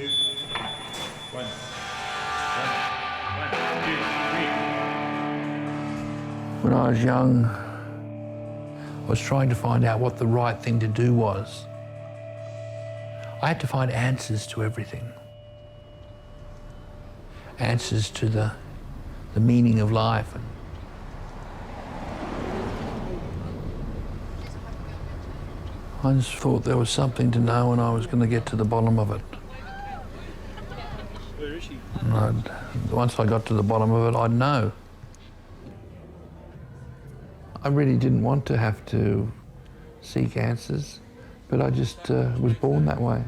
2, 1. 1, 2, 3. When I was young, I was trying to find out what the right thing to do was. I had to find answers to everything. Answers to the meaning of life. I just thought there was something to know and I was going to get to the bottom of it. Where is she? And once I got to the bottom of it, I'd know. I really didn't want to have to seek answers, but I just was born that way.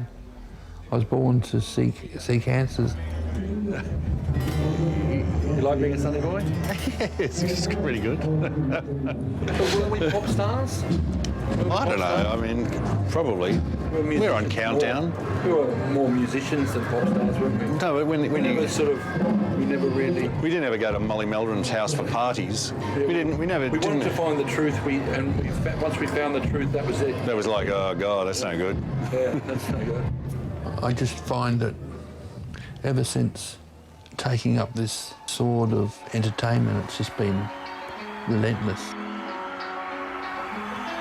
I was born to seek answers. You like being a Sunnyboy? Yes, it's pretty good. But were we pop stars? I don't know, I mean, probably. We're on Countdown. We were more musicians than pop stars, weren't we? No, but when We you... never really... We didn't ever go to Molly Meldrum's house for parties. Yeah, We never We wanted to find the truth, once we found the truth, that was it. That was like, oh God, that's no good. Yeah, that's no good. I just find that ever since taking up this sword of entertainment, it's just been relentless.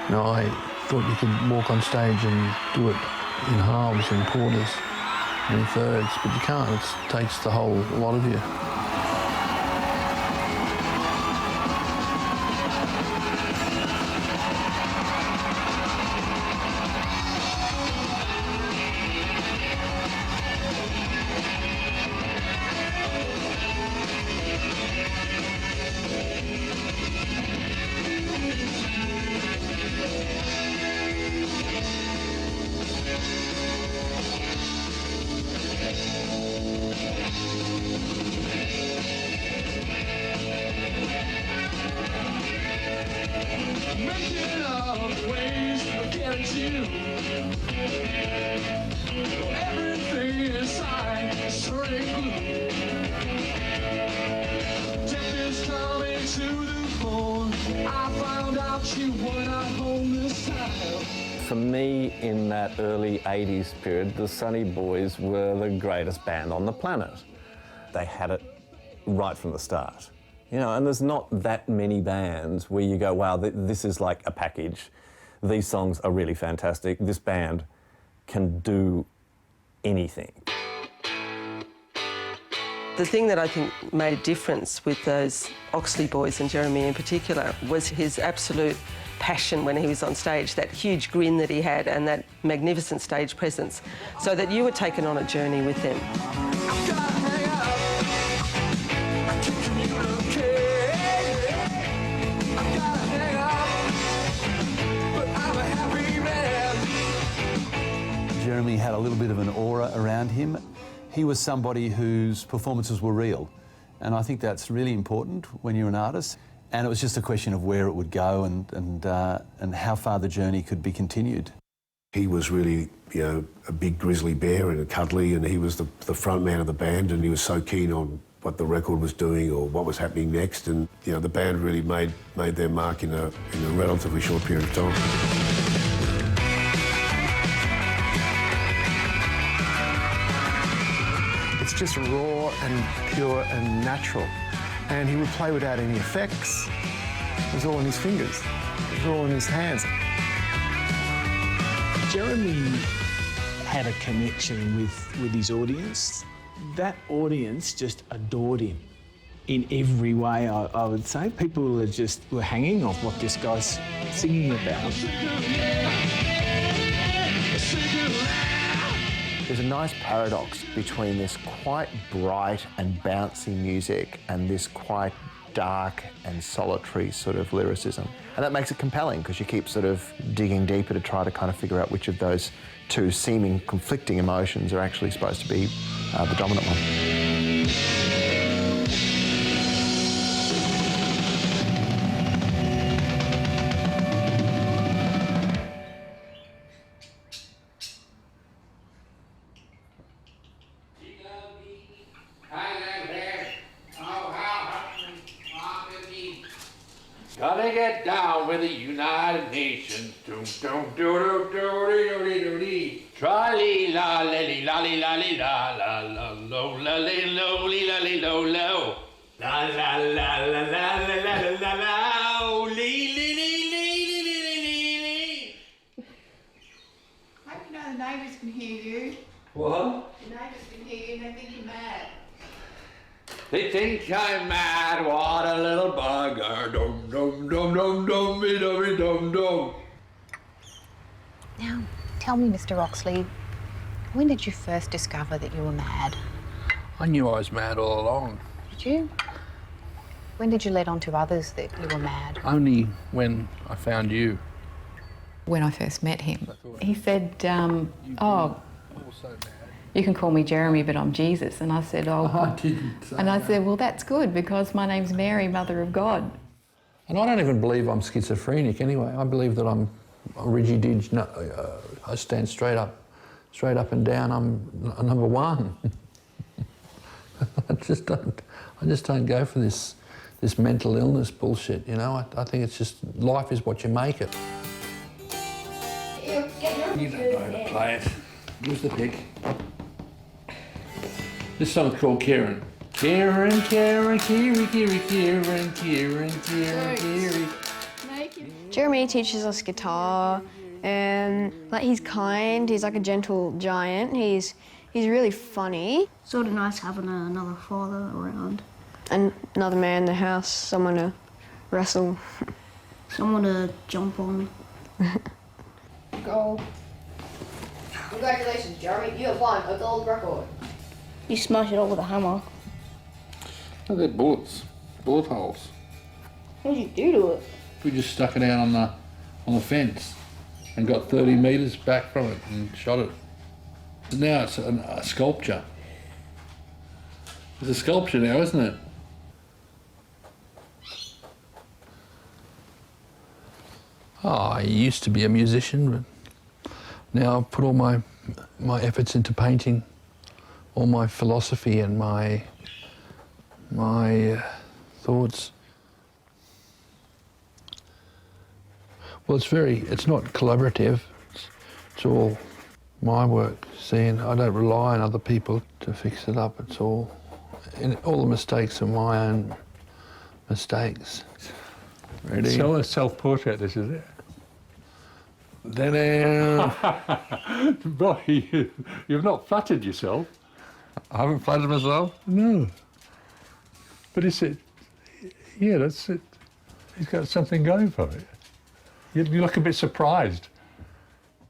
You know, I thought you could walk on stage and do it in halves and quarters and in thirds, but you can't. It takes the whole lot of you. Making all the ways to get to you. Everything inside is turning blue. Death is coming to the phone. I found out you were not home this time. For me, in that early 80s period, the Sunnyboys were the greatest band on the planet. They had it right from the start. You know, and there's not that many bands where you go, wow, this is like a package. These songs are really fantastic. This band can do anything. The thing that I think made a difference with those Oxley boys, and Jeremy in particular, was his absolute passion when he was on stage, that huge grin that he had and that magnificent stage presence, so that you were taken on a journey with them. Jeremy had a little bit of an aura around him. He was somebody whose performances were real, and I think that's really important when you're an artist. And it was just a question of where it would go and how far the journey could be continued. He was really, you know, a big grizzly bear and cuddly, and he was the front man of the band, and he was so keen on what the record was doing or what was happening next. And you know, the band really made their mark in a relatively short period of time. It's just raw and pure and natural. And he would play without any effects. It was all in his fingers. It was all in his hands. Jeremy had a connection with his audience. That audience just adored him in every way, I would say. People were hanging off what this guy's singing about. There's a nice paradox between this quite bright and bouncy music and this quite dark and solitary sort of lyricism. And that makes it compelling because you keep sort of digging deeper to try to kind of figure out which of those two seeming conflicting emotions are actually supposed to be the dominant one. Gotta get down with the United Nations. Doom, doom, doo, doo, doo, doo, doo, doo, doo. Tra-lee, la, la, lee, la, li la li la la la lo la li lo li la li lo lo. La la la la la la la la la li li li li li li li li. Hope you know the neighbours can hear you. What? The neighbours can hear you and they think you're mad. They think I'm mad, what a little bugger. Dum dum dum dum dum dum dum dum. Now, tell me, Mr. Oxley, when did you first discover that you were mad? I knew I was mad all along. Did you? When did you let on to others that you were mad? Only when I found you. When I first met him. He said, oh, you can call me Jeremy, but I'm Jesus. And I said, oh. I didn't say And I that. said, well, that's good because my name's Mary, Mother of God. And I don't even believe I'm schizophrenic anyway. I believe that I'm a Riggy-Dig. I stand straight up and down. I'm a number one. I just don't go for this mental illness bullshit, you know. I think it's just, life is what you make it. You don't know how to play it. Who's the pick? This song's called Kieran. Kieran, Kieran, Kiri, Kiri, Kieran, Kieran, Kieran, Kiri. Jeremy teaches us guitar, and like he's kind. He's like a gentle giant. He's really funny. Sort of nice having another father around. And another man in the house, someone to wrestle. Someone to jump on. Gold. Congratulations, Jeremy. You have won a gold record. You smash it all with a hammer. Oh, they're bullets. Bullet holes. What did you do to it? We just stuck it out on the fence and got 30 metres back from it and shot it. Now it's a sculpture. It's a sculpture now, isn't it? Oh, I used to be a musician, but now I've put all my efforts into painting, all my philosophy and my thoughts. Well, it's not collaborative. It's all my work. Seeing, I don't rely on other people to fix it up. It's all the mistakes are my own mistakes. Ready? So a self-portrait, this is it. Boy, you've not flattered yourself. I haven't flattered myself? No. But yeah, that's it. He's got something going for it. You look a bit surprised.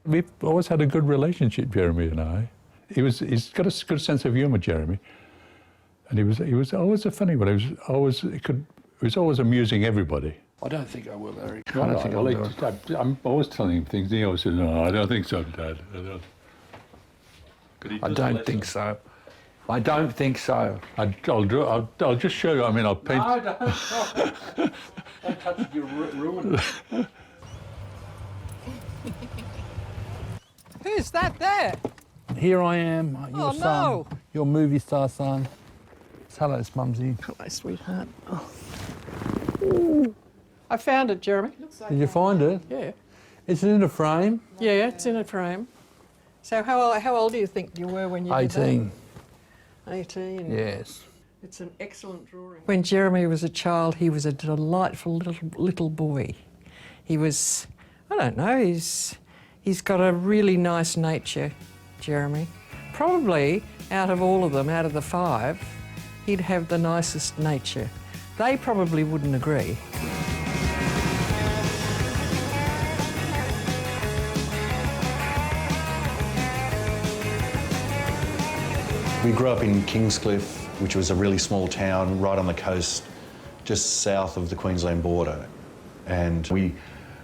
We've always had a good relationship, Jeremy and I. He's got a good sense of humour, Jeremy. And he was always a funny one. He was always amusing everybody. I don't think I will, Eric. No, I don't think I'll do it. I'm always telling him things, and he always says, no, I don't think so, Dad. I don't think so. I don't think so. I'll just show you. I mean, I'll paint. No, don't. Don't touch it, you'll ruin it. Who's that there? Here I am, your Oh, son, no. your movie star son. Hello, Mumsy. Hello, sweetheart. Oh. I found it, Jeremy. Did you find it? Yeah. Is it in a frame? Yeah, it's in a frame. So how old do you think you were when you did 18. that? 18. Yes. It's an excellent drawing. When Jeremy was a child, he was a delightful little boy. He was, I don't know, he's got a really nice nature, Jeremy. Probably out of all of them, out of the 5, he'd have the nicest nature. They probably wouldn't agree. We grew up in Kingscliff, which was a really small town right on the coast, just south of the Queensland border. And we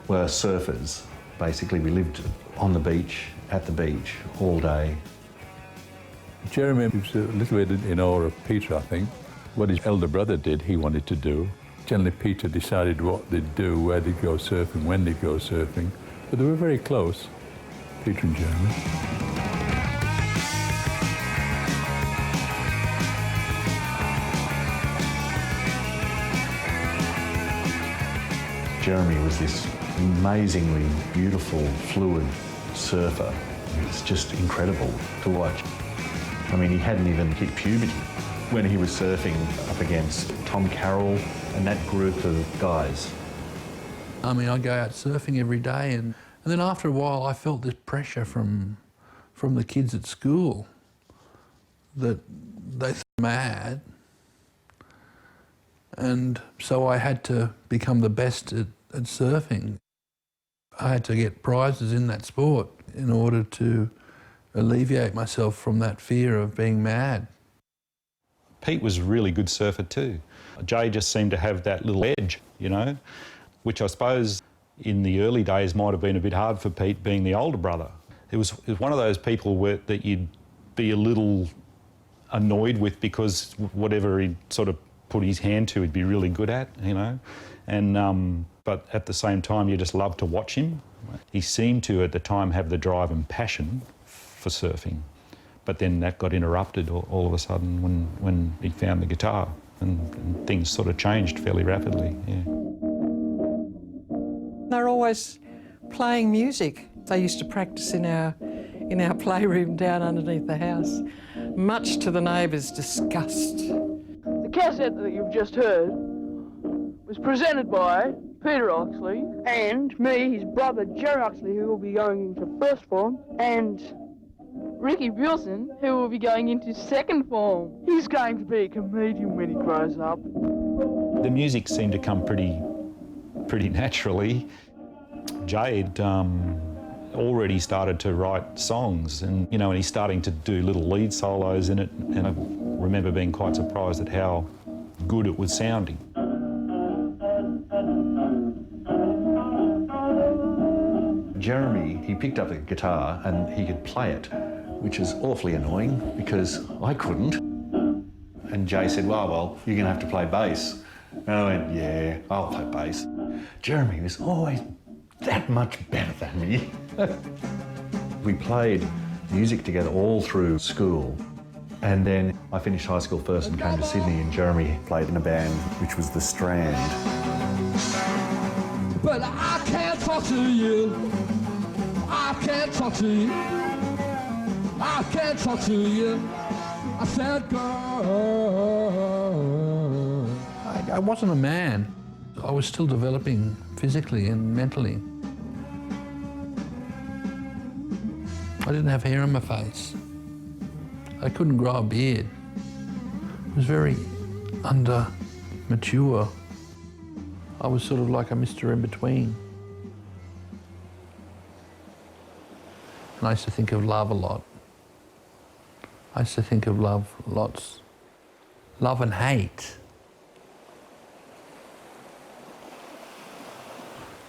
were surfers, basically. We lived on the beach, at the beach, all day. Jeremy was a little bit in awe of Peter, I think. What his elder brother did, he wanted to do. Generally, Peter decided what they'd do, where they'd go surfing, when they'd go surfing. But they were very close, Peter and Jeremy. Jeremy was this amazingly beautiful, fluid surfer. It's just incredible to watch. I mean, he hadn't even hit puberty when he was surfing up against Tom Carroll and that group of guys. I mean, I go out surfing every day, and then after a while I felt this pressure from the kids at school that they thought I'm mad, and so I had to become the best at surfing. I had to get prizes in that sport in order to alleviate myself from that fear of being mad. Pete was a really good surfer too. Jay just seemed to have that little edge, you know, which I suppose in the early days might have been a bit hard for Pete, being the older brother. It was one of those people that you'd be a little annoyed with because whatever he'd sort of put his hand to, he'd be really good at, you know. And but at the same time, you just loved to watch him. He seemed to, at the time, have the drive and passion for surfing. But then that got interrupted all of a sudden when he found the guitar, and things sort of changed fairly rapidly, yeah. They're always playing music. They used to practice in our playroom down underneath the house, much to the neighbours' disgust. The cassette that you've just heard was presented by Peter Oxley and me, his brother Jerry Oxley, who will be going into first form, and Ricky Bilson, who will be going into second form. He's going to be a comedian when he grows up. The music seemed to come pretty naturally. Jay had already started to write songs, and he's starting to do little lead solos in it, and I remember being quite surprised at how good it was sounding. Jeremy, he picked up a guitar and he could play it, which is awfully annoying because I couldn't. And Jay said, well, you're going to have to play bass. And I went, yeah, I'll play bass. Jeremy was always that much better than me. We played music together all through school. And then I finished high school first and came to Sydney, and Jeremy played in a band which was The Strand. But I can't talk to you. I can't talk to you. I can't talk to you. I said, girl. I wasn't a man. I was still developing physically and mentally. I didn't have hair on my face. I couldn't grow a beard. I was very mature. I was sort of like a Mr. In-Between. And I used to think of love a lot. I used to think of love lots. Love and hate.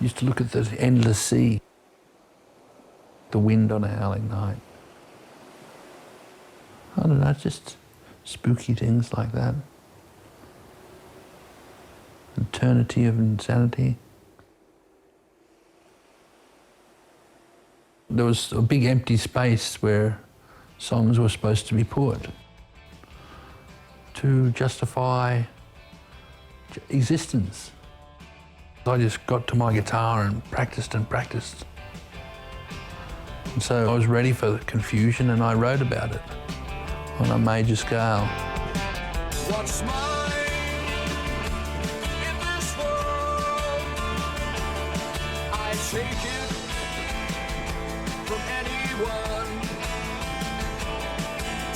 I used to look at the endless sea, the wind on a howling night. I don't know, just spooky things like that. Eternity of insanity. There was a big empty space where songs were supposed to be put to justify existence. I just got to my guitar and practiced and practiced. And so I was ready for the confusion, and I wrote about it on a major scale. What's mine in this world? I take it from anyone.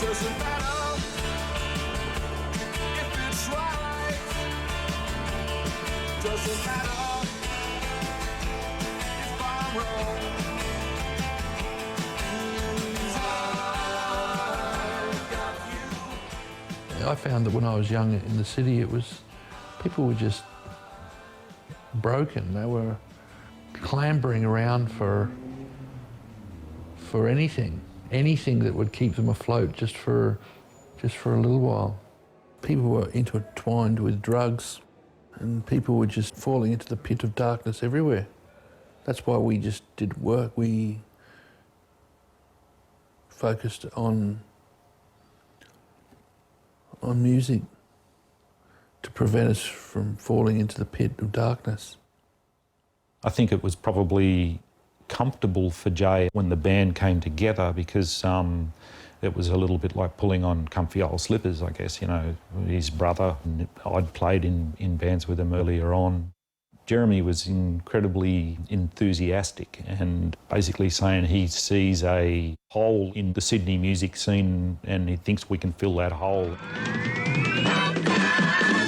Doesn't matter if it's right. Doesn't matter if I'm wrong. I found that when I was young in the city, people were just broken. They were clambering around for anything that would keep them afloat just for a little while. People were intertwined with drugs, and people were just falling into the pit of darkness everywhere. That's why we just did work. We focused on music to prevent us from falling into the pit of darkness. I think it was probably comfortable for Jay when the band came together because It was a little bit like pulling on comfy old slippers, I guess, you know. His brother, and I'd played in bands with him earlier on. Jeremy was incredibly enthusiastic and basically saying he sees a hole in the Sydney music scene and he thinks we can fill that hole.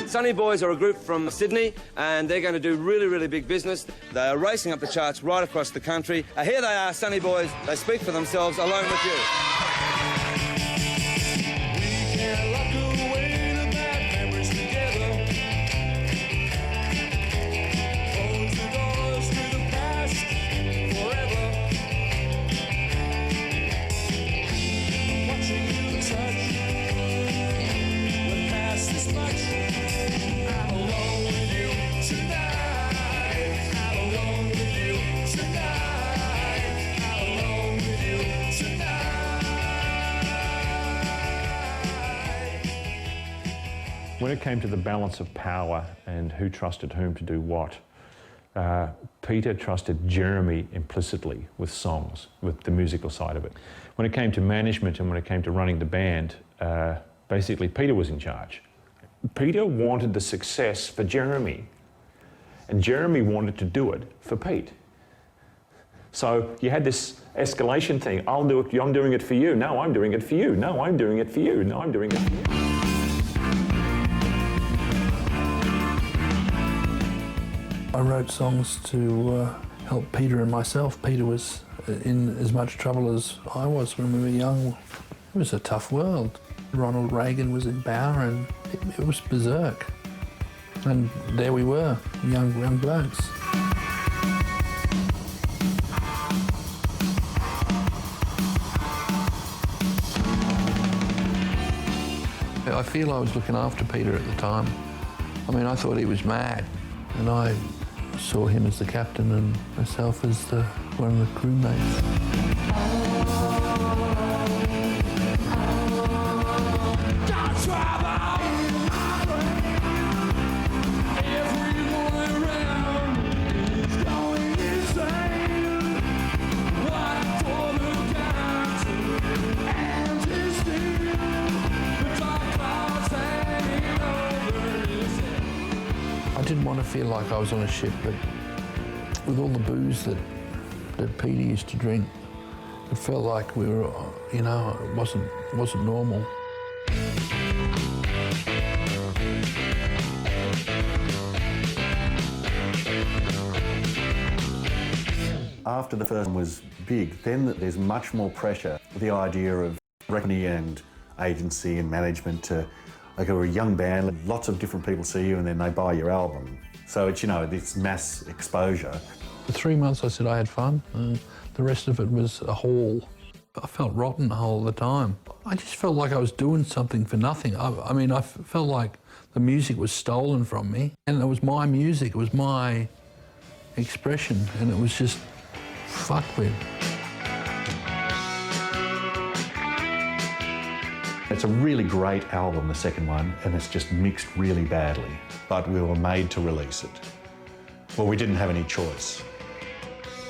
Sunnyboys are a group from Sydney and they're going to do really, really big business. They are racing up the charts right across the country. Here they are, Sunnyboys. They speak for themselves, Alone With You. When it came to the balance of power and who trusted whom to do what, Peter trusted Jeremy implicitly with songs, with the musical side of it. When it came to management and when it came to running the band, basically Peter was in charge. Peter wanted the success for Jeremy, and Jeremy wanted to do it for Pete. So you had this escalation thing. I'll do it, I'm doing it for you. No, I'm doing it for you. No, I'm doing it for you. No, I'm doing it for you. I wrote songs to help Peter and myself. Peter was in as much trouble as I was when we were young. It was a tough world. Ronald Reagan was in power and it was berserk. And there we were, young blokes. I feel I was looking after Peter at the time. I mean, I thought he was mad, and I saw him as the captain and myself as one of the crewmates. I didn't want to feel like I was on a ship, but with all the booze that Peter used to drink, it felt like we were, you know, it wasn't normal. After the first one was big, then there's much more pressure. The idea of reckoning and agency and management to, like, we're a young band, lots of different people see you and then they buy your album. So it's, you know, this mass exposure. For 3 months I said I had fun, and the rest of it was a haul. I felt rotten all the time. I just felt like I was doing something for nothing. I mean, I felt like the music was stolen from me, and it was my music, it was my expression, and it was just fucked with. It's a really great album, the second one, and it's just mixed really badly. But we were made to release it. Well, we didn't have any choice.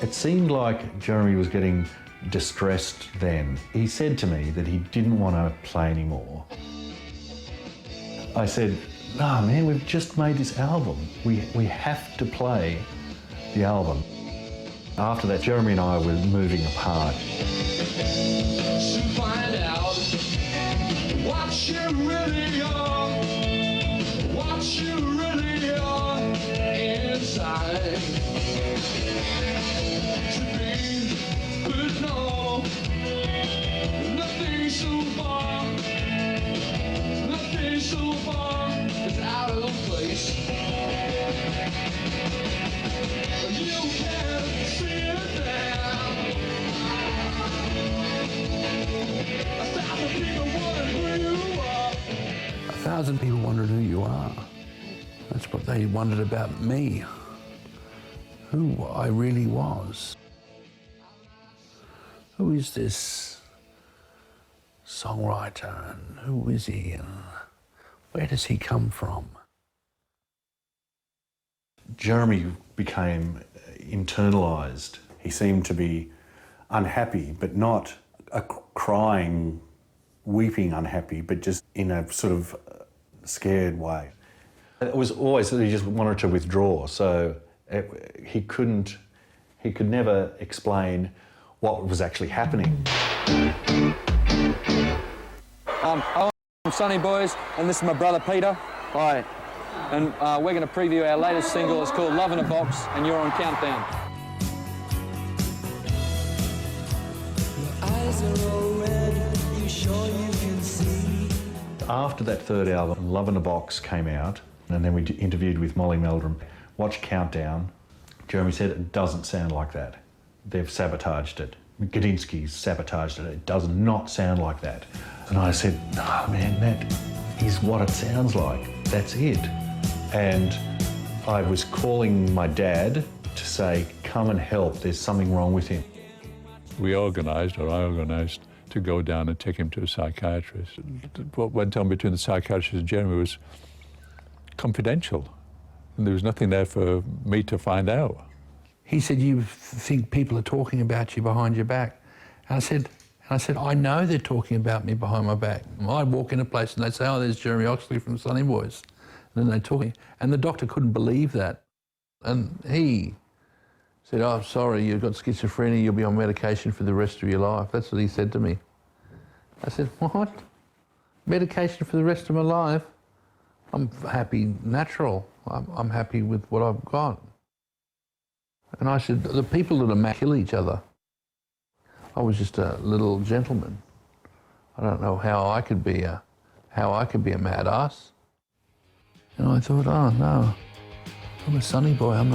It seemed like Jeremy was getting distressed then. He said to me that he didn't want to play anymore. I said, "No, man, we've just made this album. We have to play the album." After that, Jeremy and I were moving apart. Find out what you really are, what you really are inside. To be, but no, nothing so far is out of place. You can see it now. 1,000 people wondering who you are. 1,000 people wondered who you are. That's what they wondered about me, who I really was. Who is this songwriter, and who is he, and where does he come from? Jeremy became internalised. He seemed to be unhappy, but not a crying weeping unhappy, but just in a sort of scared way. It was always that he just wanted to withdraw, so he could never explain what was actually happening. I'm Sunnyboy, and this is my brother Peter. Hi. And we're going to preview our latest single. It's called Love in a Box, and you're on Countdown. After that third album, Love in a Box came out, and then we interviewed with Molly Meldrum. Watch Countdown. Jeremy said it doesn't sound like that. They've sabotaged it. Gadinsky's sabotaged it. It does not sound like that. And I said, no, man, that is what it sounds like. That's it. And I was calling my dad to say, come and help, there's something wrong with him. I organised to go down and take him to a psychiatrist. What went on between the psychiatrist and Jeremy was confidential, and there was nothing there for me to find out. He said, you think people are talking about you behind your back? And I said, I know they're talking about me behind my back. I'd walk in a place and they'd say, oh, there's Jeremy Oxley from Sunnyboy. And then they'd talk, and the doctor couldn't believe that. And he said, oh, sorry, you've got schizophrenia, you'll be on medication for the rest of your life. That's what he said to me. I said, what? Medication for the rest of my life? I'm happy natural. I'm happy with what I've got. And I said, the people that are mad kill each other. I was just a little gentleman. I don't know how I could be a mad ass. And I thought, oh no, I'm a Sunnyboy. I'm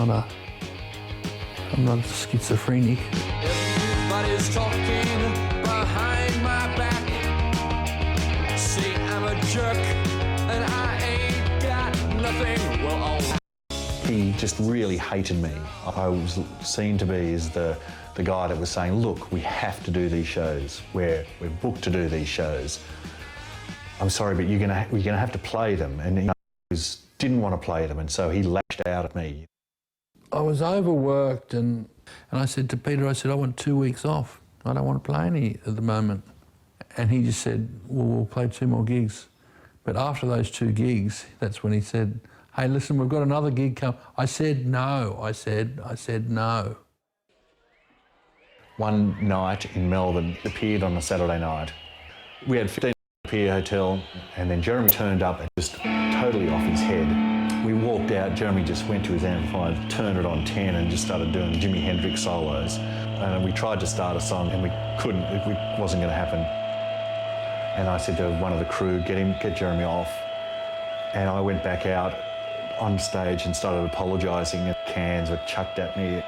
not a schizophrenic. Everybody's talking behind my back. Say I'm a jerk and I ain't got nothing. Well, all He just really hated me. I was seen to be as the guy that was saying, look, we have to do these shows. We're booked to do these shows. I'm sorry, but you're gonna have to play them. And he didn't want to play them, and so he lashed out at me. I was overworked, and I said to Peter, I said, I want 2 weeks off. I don't want to play any at the moment. And he just said, well, we'll play 2 more gigs. But after those 2 gigs, that's when he said, hey, listen, we've got another gig come. I said no. I said no. One night in Melbourne, appeared on a Saturday night. We had 15 at the Pier Hotel, and then Jeremy turned up and just totally off his head. We walked out, Jeremy just went to his amplifier, turned it on 10 and just started doing Jimi Hendrix solos. And we tried to start a song and we couldn't, it wasn't going to happen. And I said to one of the crew, get Jeremy off. And I went back out on stage and started apologising, and cans were chucked at me.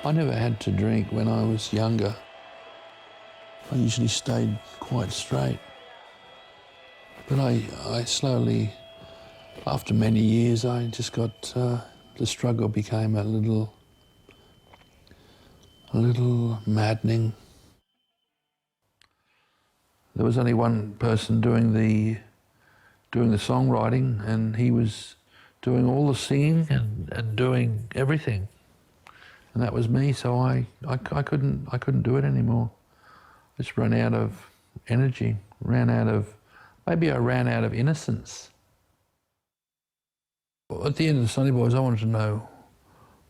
I never had to drink when I was younger. I usually stayed quite straight. But I slowly, after many years, I just got, the struggle became a little maddening. There was only one person doing the songwriting, and he was doing all the singing and doing everything. And that was me, so I couldn't do it anymore. I just ran out of energy, maybe I ran out of innocence. At the end of the Sunnyboys, I wanted to know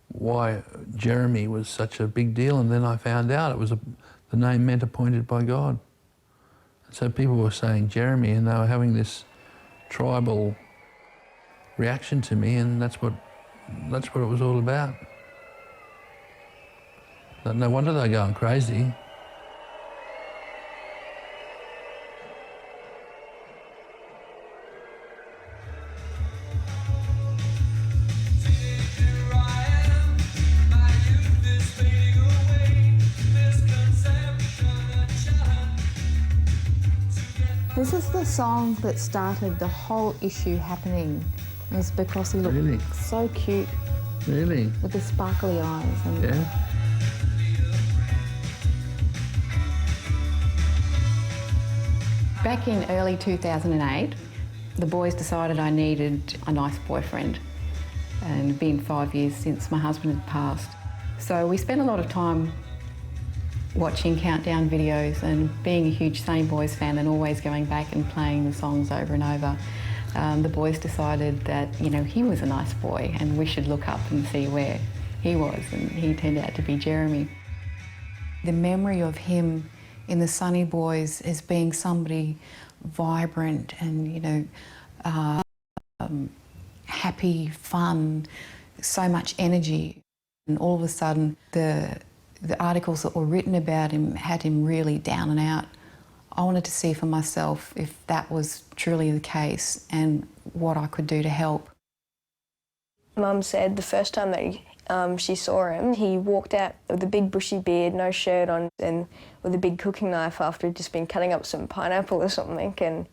why Jeremy was such a big deal, and then I found out it was the name meant appointed by God. And so people were saying Jeremy, and they were having this tribal reaction to me, and that's what it was all about. No wonder they're going crazy. This is the song that started the whole issue happening. It's because he looked Really? so cute. Really? With the sparkly eyes. And Yeah. Back in early 2008, the boys decided I needed a nice boyfriend. And it'd been 5 years since my husband had passed. So we spent a lot of time watching countdown videos and being a huge Sunnyboys fan and always going back and playing the songs over and over, the boys decided that, you know, he was a nice boy and we should look up and see where he was, and he turned out to be Jeremy. The memory of him in the Sunnyboys as being somebody vibrant and, you know, happy, fun, so much energy. And all of a sudden, the articles that were written about him had him really down and out. I wanted to see for myself if that was truly the case and what I could do to help. Mum said the first time that she saw him, he walked out with a big bushy beard, no shirt on, and with a big cooking knife after he'd just been cutting up some pineapple or something, and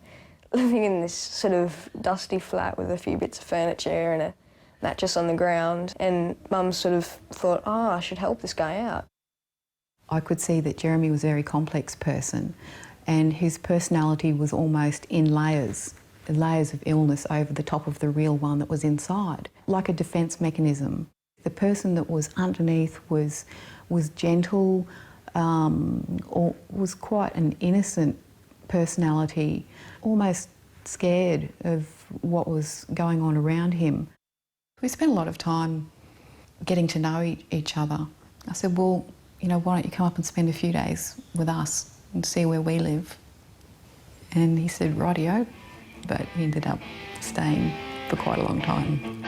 living in this sort of dusty flat with a few bits of furniture and a mattress on the ground. And Mum sort of thought, oh, I should help this guy out. I could see that Jeremy was a very complex person, and his personality was almost in layers of illness over the top of the real one that was inside, like a defence mechanism. The person that was underneath was gentle, or was quite an innocent personality, almost scared of what was going on around him. We spent a lot of time getting to know each other. I said, well, you know, why don't you come up and spend a few days with us and see where we live? And he said, rightio, but he ended up staying for quite a long time.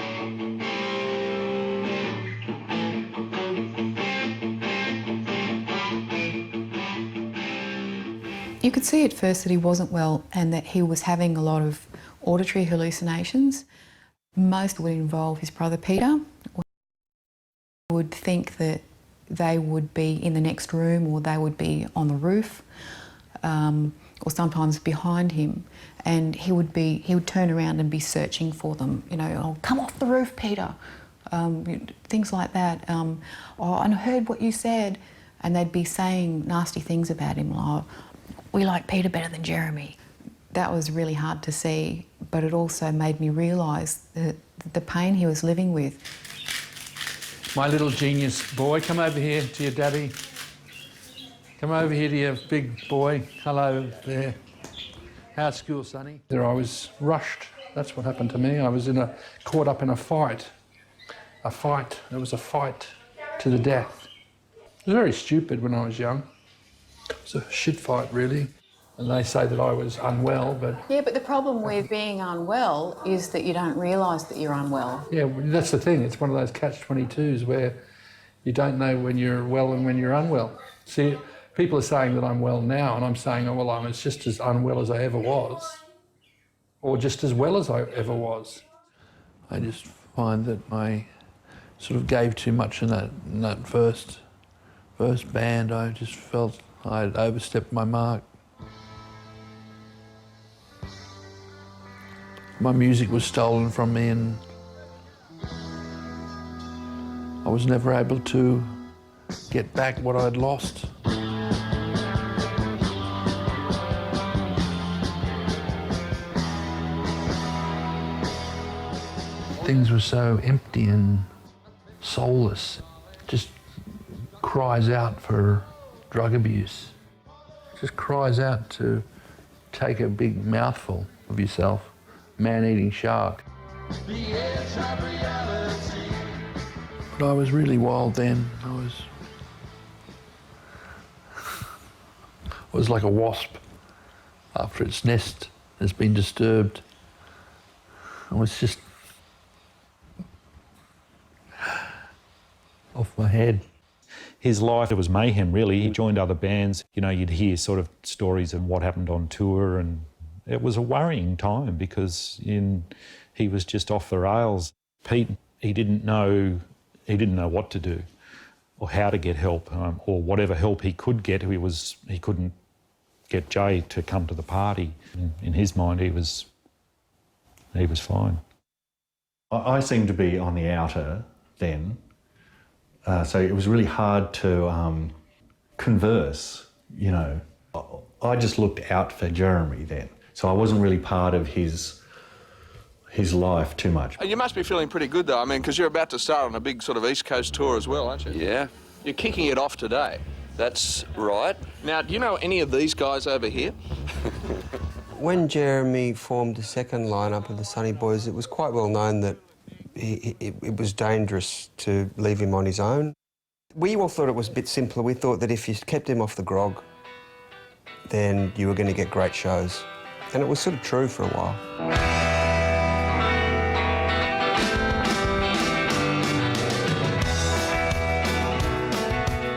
You could see at first that he wasn't well and that he was having a lot of auditory hallucinations. Most would involve his brother Peter. Would think that they would be in the next room, or they would be on the roof, or sometimes behind him, and he would turn around and be searching for them. You know, oh, come off the roof, Peter. Things like that. Oh, I heard what you said, and they'd be saying nasty things about him, like, we like Peter better than Jeremy. That was really hard to see, but it also made me realise the pain he was living with. My little genius boy, come over here to your daddy. Come over here to your big boy. Hello there. How's school, Sonny? There I was rushed. That's what happened to me. I was caught up in a fight. It was a fight to the death. It was very stupid when I was young. It was a shit fight, really. And they say that I was unwell, but... Yeah, but the problem with being unwell is that you don't realise that you're unwell. Yeah, that's the thing. It's one of those catch-22s where you don't know when you're well and when you're unwell. See, people are saying that I'm well now, and I'm saying, oh, well, I'm just as unwell as I ever was, or just as well as I ever was. I just find that I sort of gave too much in that first band. I just felt I'd overstepped my mark. My music was stolen from me, and I was never able to get back what I'd lost. Things were so empty and soulless. Just cries out for drug abuse. Just cries out to take a big mouthful of yourself. Man-eating shark. But I was really wild then. I was like a wasp after its nest has been disturbed. I was just off my head. His life, it was mayhem, really. He joined other bands. You know, you'd hear sort of stories of what happened on tour, and it was a worrying time because he was just off the rails. Pete, he didn't know what to do or how to get help, or whatever help he could get. He couldn't get Jay to come to the party. In his mind, he was fine. I seemed to be on the outer then, so it was really hard to converse, you know. I just looked out for Jeremy then. So I wasn't really part of his life too much. You must be feeling pretty good, though, I mean, because you're about to start on a big sort of East Coast tour as well, aren't you? Yeah. You're kicking it off today. That's right. Now, do you know any of these guys over here? When Jeremy formed the second lineup of the Sunnyboys, it was quite well known that it was dangerous to leave him on his own. We all thought it was a bit simpler. We thought that if you kept him off the grog, then you were going to get great shows. And it was sort of true for a while.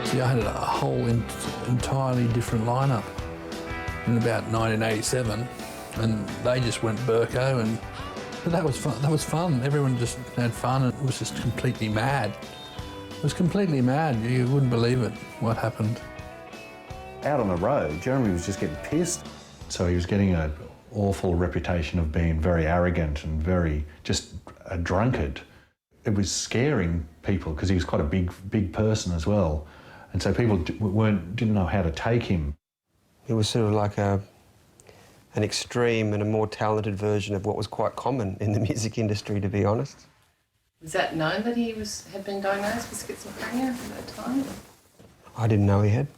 See, I had a whole entirely different lineup in about 1987, and they just went Burko, but that was fun. That was fun. Everyone just had fun, and it was just completely mad. It was completely mad. You wouldn't believe it, what happened. Out on the road, Jeremy was just getting pissed. So he was getting an awful reputation of being very arrogant and very just a drunkard. It was scaring people because he was quite a big person as well. And so people didn't know how to take him. He was sort of like an extreme and a more talented version of what was quite common in the music industry, to be honest. Was that known that he had been diagnosed with schizophrenia at that time? I didn't know he had.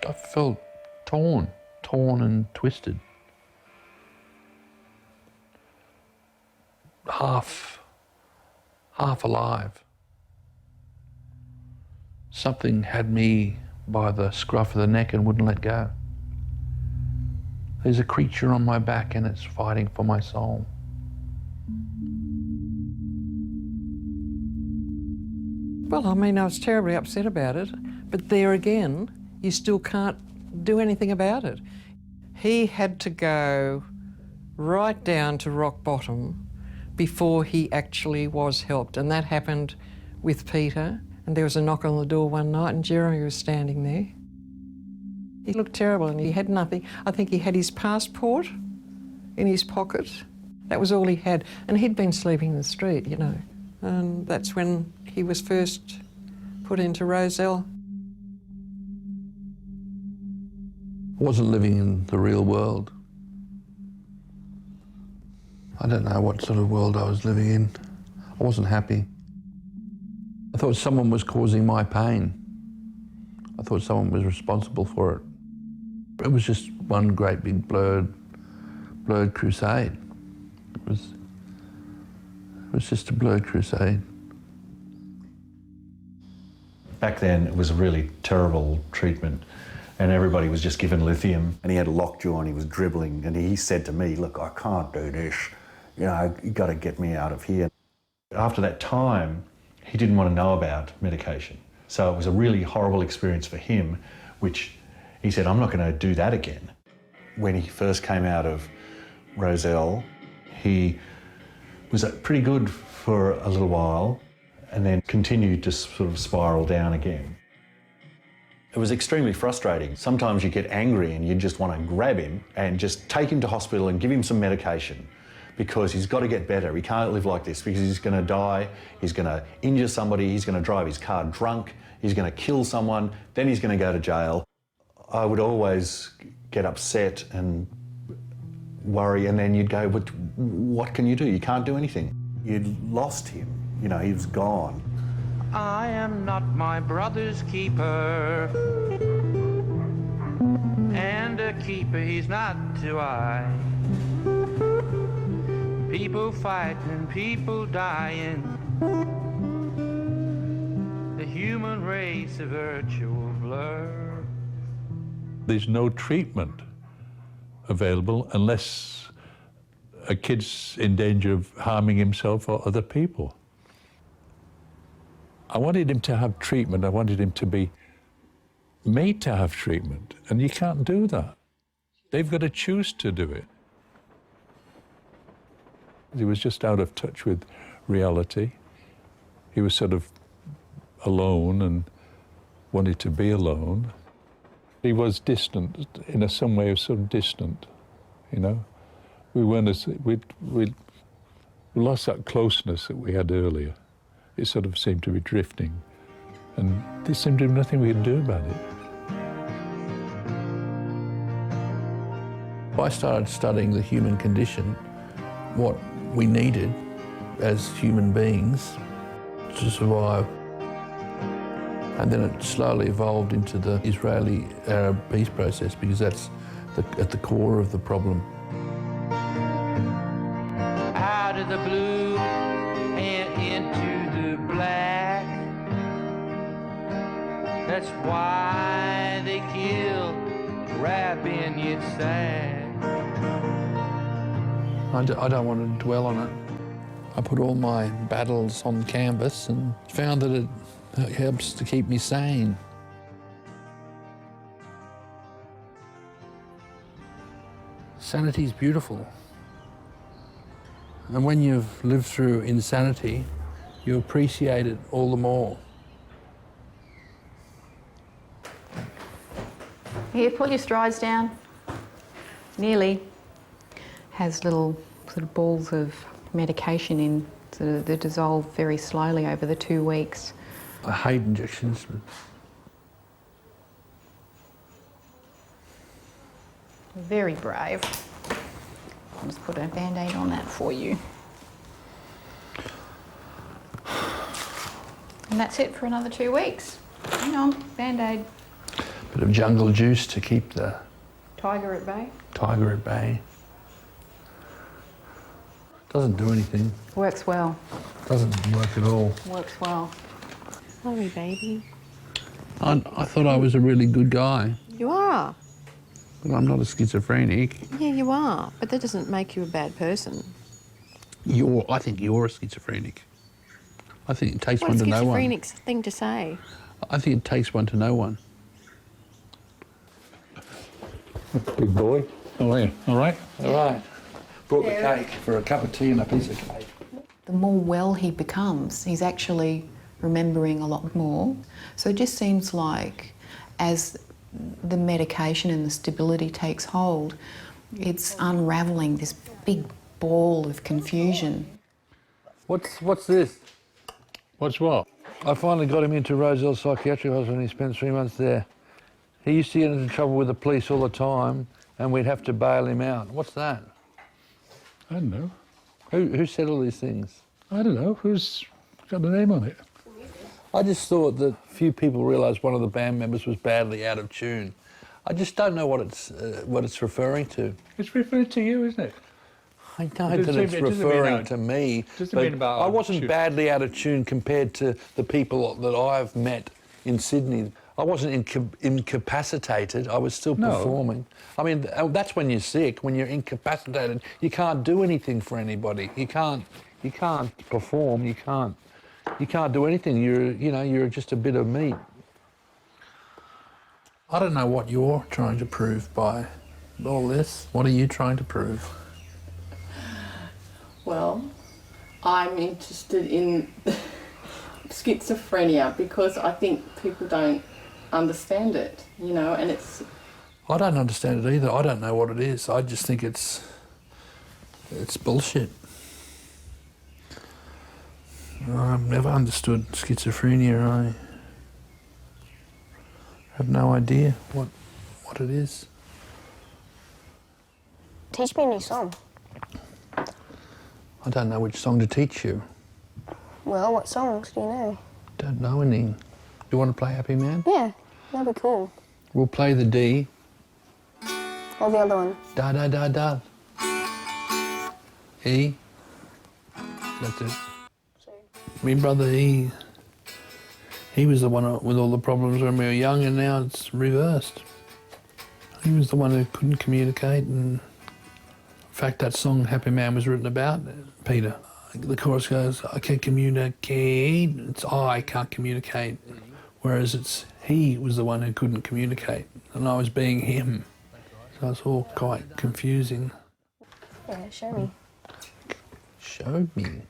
I felt torn and twisted. Half alive. Something had me by the scruff of the neck and wouldn't let go. There's a creature on my back and it's fighting for my soul. Well, I mean, I was terribly upset about it, but there again, you still can't do anything about it. He had to go right down to rock bottom before he actually was helped, and that happened with Peter, and there was a knock on the door one night and Jeremy was standing there. He looked terrible and he had nothing. I think he had his passport in his pocket. That was all he had, and he'd been sleeping in the street, you know, and that's when he was first put into Rozelle. I wasn't living in the real world. I don't know what sort of world I was living in. I wasn't happy. I thought someone was causing my pain. I thought someone was responsible for it. It was just one great big blurred crusade. It was just a blurred crusade. Back then, it was a really terrible treatment, and everybody was just given lithium. And he had lockjaw and he was dribbling, and he said to me, look, I can't do this. You know, you got to get me out of here. After that time, he didn't want to know about medication. So it was a really horrible experience for him, which he said, I'm not going to do that again. When he first came out of Rozelle, he was pretty good for a little while and then continued to sort of spiral down again. It was extremely frustrating. Sometimes you get angry and you just want to grab him and just take him to hospital and give him some medication because he's got to get better. He can't live like this because he's going to die, he's going to injure somebody, he's going to drive his car drunk, he's going to kill someone, then he's going to go to jail. I would always get upset and worry, and then you'd go, but what can you do? You can't do anything. You'd lost him, you know, he was gone. I am not my brother's keeper, and a keeper he's not to I. People fighting, people dying, the human race a virtual blur. There's no treatment available unless a kid's in danger of harming himself or other people. I wanted him to have treatment. I wanted him to be made to have treatment, and you can't do that. They've got to choose to do it. He was just out of touch with reality. He was sort of alone and wanted to be alone. He was distant, in some way, sort of distant, you know. We weren't as, we lost that closeness that we had earlier. It sort of seemed to be drifting, and there seemed to be nothing we could do about it. I started studying the human condition, what we needed as human beings to survive. And then it slowly evolved into the Israeli-Arab peace process, because that's at the core of the problem. Out of the blue and into the black. That's why they kill Rabbi Yitzhak. I don't want to dwell on it. I put all my battles on canvas and found that it helps to keep me sane. Sanity's beautiful. And when you've lived through insanity, you appreciate it all the more. Here, pull your strides down. Nearly. Has little sort of balls of medication in, so they dissolve very slowly over the 2 weeks. I hate injections. Very brave. I'll just put a Band-Aid on that for you. And that's it for another 2 weeks. Hang on, Band-Aid. Bit of jungle juice to keep the Tiger at bay. tiger at bay. Doesn't do anything. Works well. Doesn't work at all. Works well. Sorry, baby. I thought I was a really good guy, You are. but I'm not a schizophrenic. Yeah, you are. But that doesn't make you a bad person. I think you're a schizophrenic. I think it takes What one a to know one. schizophrenic's thing to say. I think it takes one to know one. Big boy. Oh, yeah. All right? All right. Brought the cake for a cup of tea and a piece of cake. The more well he becomes, he's actually remembering a lot more. So it just seems like as the medication and the stability takes hold, it's unravelling this big ball of confusion. What's this? What's what? I finally got him into Roselle Psychiatric Hospital and he spent 3 months there. He used to get into trouble with the police all the time and we'd have to bail him out. What's that? I don't know. Who said all these things? I don't know. Who's got the name on it? I just thought that few people realised one of the band members was badly out of tune. I just don't know what it's referring to. It's referring to you, isn't it? I know that it's referring to me, but I wasn't badly out of tune compared to the people that I've met in Sydney. I wasn't incapacitated, I was still performing. I mean, that's when you're sick, when you're incapacitated. You can't do anything for anybody. You can't perform, you can't do anything. You're just a bit of meat. I don't know what you're trying to prove by all this. What are you trying to prove? Well, I'm interested in schizophrenia because I think people don't understand it, and it's... I don't understand it either. I don't know what it is. I just think it's bullshit. I've never understood schizophrenia. I have no idea what it is. Teach me a new song. I don't know which song to teach you. Well, what songs do you know? Don't know any. Do you want to play Happy Man? Yeah, that'd be cool. We'll play the D. Or the other one. Da da da da. E. That's it. My brother, he was the one with all the problems when we were young, and now it's reversed. He was the one who couldn't communicate, and in fact that song Happy Man was written about Peter. The chorus goes, I can't communicate. It's I can't communicate. Whereas it's he was the one who couldn't communicate, and I was being him. So it's all quite confusing. Yeah, show me. Show me.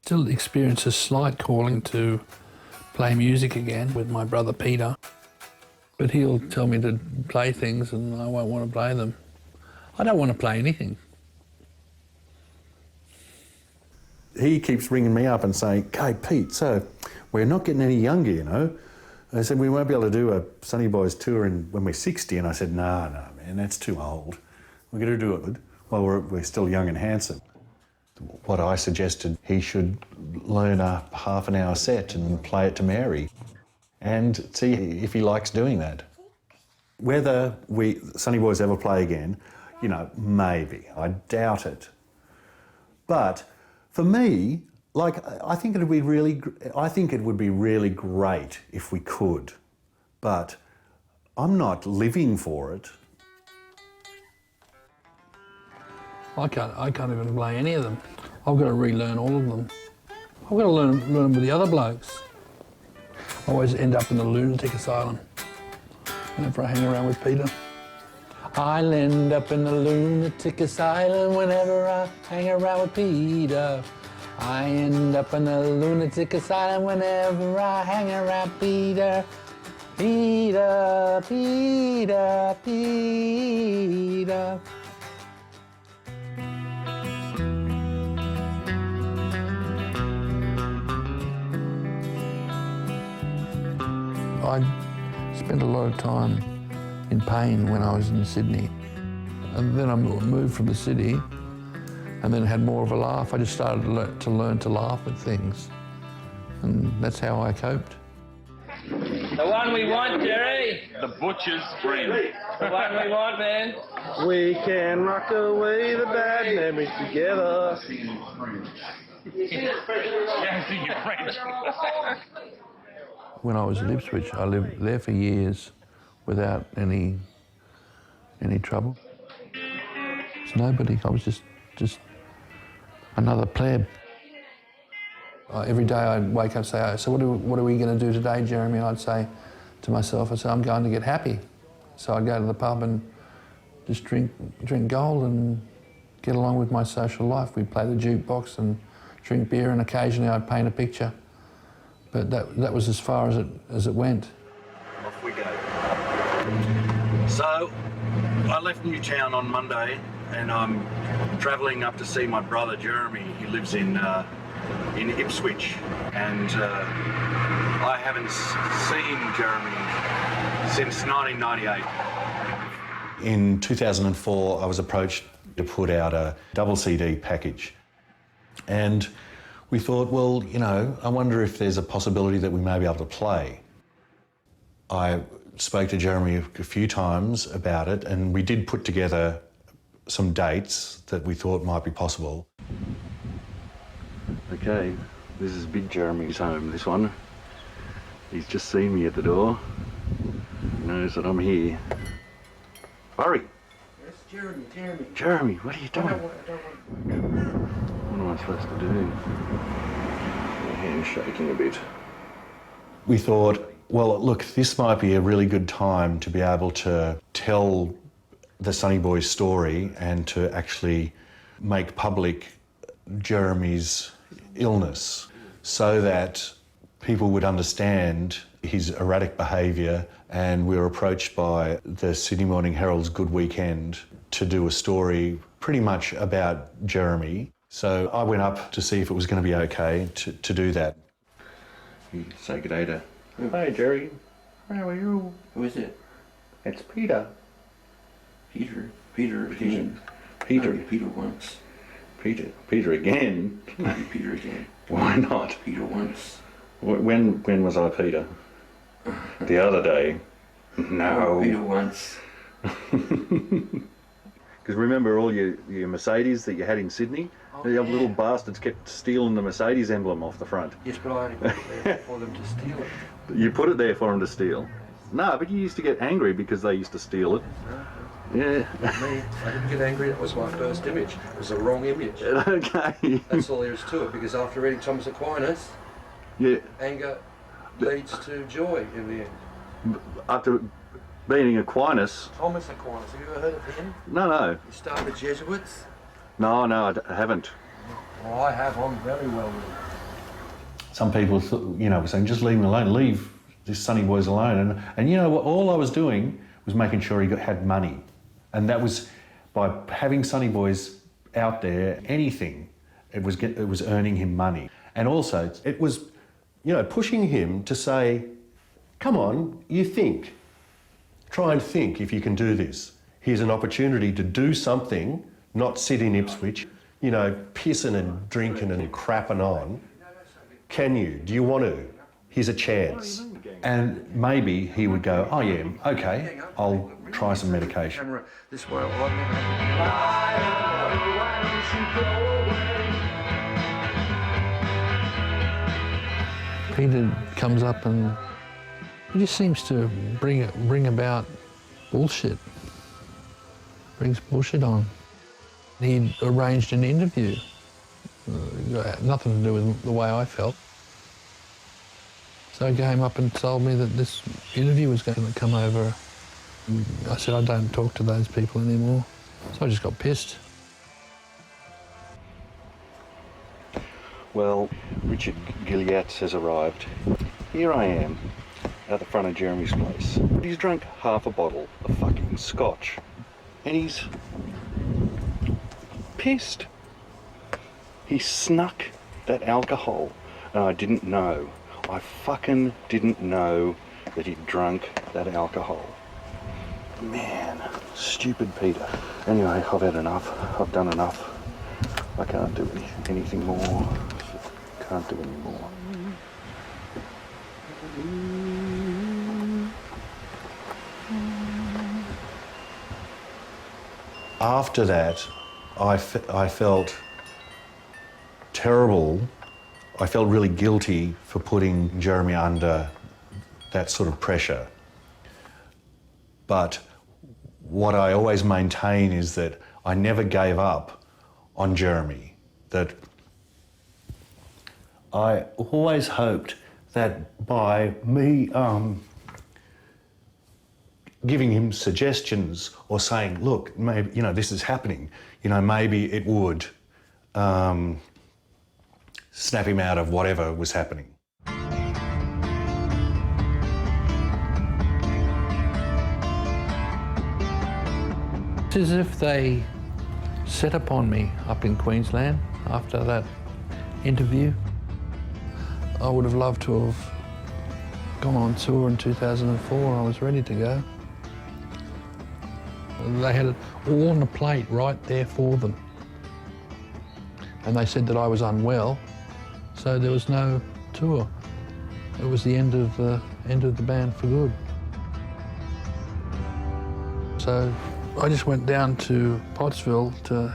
Still experience a slight calling to play music again with my brother Peter. But he'll tell me to play things and I won't want to play them. I don't want to play anything. He keeps ringing me up and saying, "Hey, Pete, so we're not getting any younger, you know." I said, "We won't be able to do a Sunnyboys tour when we're 60. And I said, no, man, that's too old. We're going to do it while we're still young and handsome." What I suggested, he should learn a half an hour set and play it to Mary and see if he likes doing that. Whether Sunnyboys ever play again, you know, maybe. I doubt it. But for me, like, I think it would be really great if we could, but I'm not living for it. I can't even play any of them. I've got to relearn all of them. I've got to learn them with the other blokes. I always end up in the lunatic asylum whenever I hang around with Peter. I'll end up in the lunatic asylum whenever I hang around with Peter. I end up in the lunatic asylum whenever I hang around Peter. Peter, Peter, Peter. I spent a lot of time in pain when I was in Sydney. And then I moved from the city and then had more of a laugh. I just started to learn to laugh at things. And that's how I coped. The one we want, Jerry. The butcher's friend. The one we want, man. We can rock away the bad memories together. Yeah, sing your French. When I was in Ipswich, I lived there for years without any trouble. It's nobody. I was just another pleb. Every day I'd wake up and say, "So what are we going to do today, Jeremy?" And I'd say to myself, I'm going to get happy. So I'd go to the pub and just drink gold and get along with my social life. We'd play the jukebox and drink beer, and occasionally I'd paint a picture. But that was as far as it went. Off we go. So, I left Newtown on Monday and I'm travelling up to see my brother Jeremy. He lives in Ipswich, and I haven't seen Jeremy since 1998. In 2004, I was approached to put out a double CD package. And we thought, well, you know, I wonder if there's a possibility that we may be able to play. I spoke to Jeremy a few times about it, and we did put together some dates that we thought might be possible. Okay, this is Big Jeremy's home, this one. He's just seen me at the door. He knows that I'm here. Hurry! Yes, Jeremy. Jeremy, what are you doing? What am I supposed to do? My hand's shaking a bit. We thought, well, look, this might be a really good time to be able to tell the Sunnyboy story and to actually make public Jeremy's illness so that people would understand his erratic behaviour. And we were approached by the Sydney Morning Herald's Good Weekend to do a story pretty much about Jeremy. So I went up to see if it was going to be okay to do that. You say good day to... Hi, Jerry. How are you? Who is it? It's Peter. Peter. Peter again. Peter. Peter once. Peter again? Maybe Peter again. Why not? Peter once. When was I Peter? The other day? No. Peter once. Because remember all your Mercedes that you had in Sydney? The little bastards kept stealing the Mercedes emblem off the front. Yes, but I only put it there for them to steal it. You put it there for them to steal? No, but you used to get angry because they used to steal it. Yeah. Me, I didn't get angry. That was my first image. It was the wrong image. Okay. That's all there is to it, because after reading Thomas Aquinas, anger leads to joy in the end. After reading Aquinas... Thomas Aquinas, have you ever heard of him? No. He started the Jesuits. No, I haven't. Well, I have. I'm very well with him. Some people, were saying, just leave him alone, leave this Sunny Boys alone. And you know what, all I was doing was making sure he had money. And that was, by having Sunny Boys out there, anything, it was earning him money. And also, it was, pushing him to say, come on, you think. Try and think if you can do this. Here's an opportunity to do something, not sit in Ipswich, pissing and drinking and crapping on. Can you? Do you want to? Here's a chance. And maybe he would go, oh yeah, okay, I'll try some medication. This way, Peter comes up and he just seems to bring about bullshit. Brings bullshit on. He arranged an interview. Nothing to do with the way I felt. So he came up and told me that this interview was going to come over. I said, I don't talk to those people anymore. So I just got pissed. Well, Richard Gilliatt has arrived. Here I am, at the front of Jeremy's place. He's drunk half a bottle of fucking scotch. And he's pissed. He snuck that alcohol, and I didn't know. I fucking didn't know that he'd drunk that alcohol. Man, stupid Peter. Anyway, I've had enough. I've done enough. I can't do anything more. Can't do any more. After that, I felt terrible. I felt really guilty for putting Jeremy under that sort of pressure. But what I always maintain is that I never gave up on Jeremy. That I always hoped that by me giving him suggestions or saying, look, maybe, this is happening, maybe it would snap him out of whatever was happening. It's as if they set upon me up in Queensland after that interview. I would have loved to have gone on tour in 2004. I was ready to go. They had it all on a plate right there for them. And they said that I was unwell, so there was no tour. It was the end of the band for good. So I just went down to Pottsville to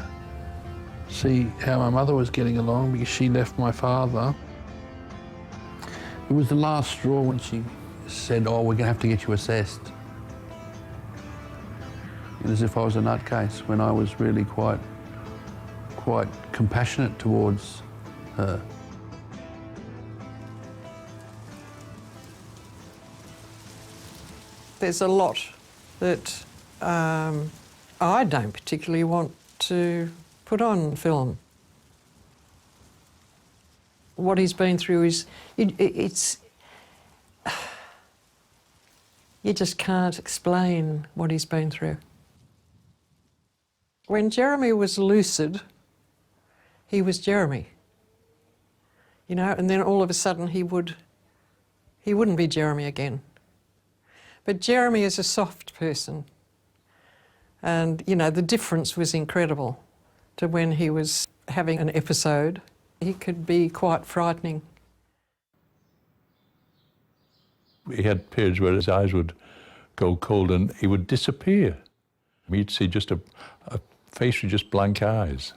see how my mother was getting along because she left my father. It was the last straw when she said, oh, we're going to have to get you assessed. As if I was a nutcase when I was really quite compassionate towards her. There's a lot that I don't particularly want to put on film. What he's been through is, it's you just can't explain what he's been through. When Jeremy was lucid, he was Jeremy, and then all of a sudden he wouldn't be Jeremy again. But Jeremy is a soft person, and the difference was incredible to when he was having an episode. He could be quite frightening. He had periods where his eyes would go cold and he would disappear. You'd see just a face with just blank eyes.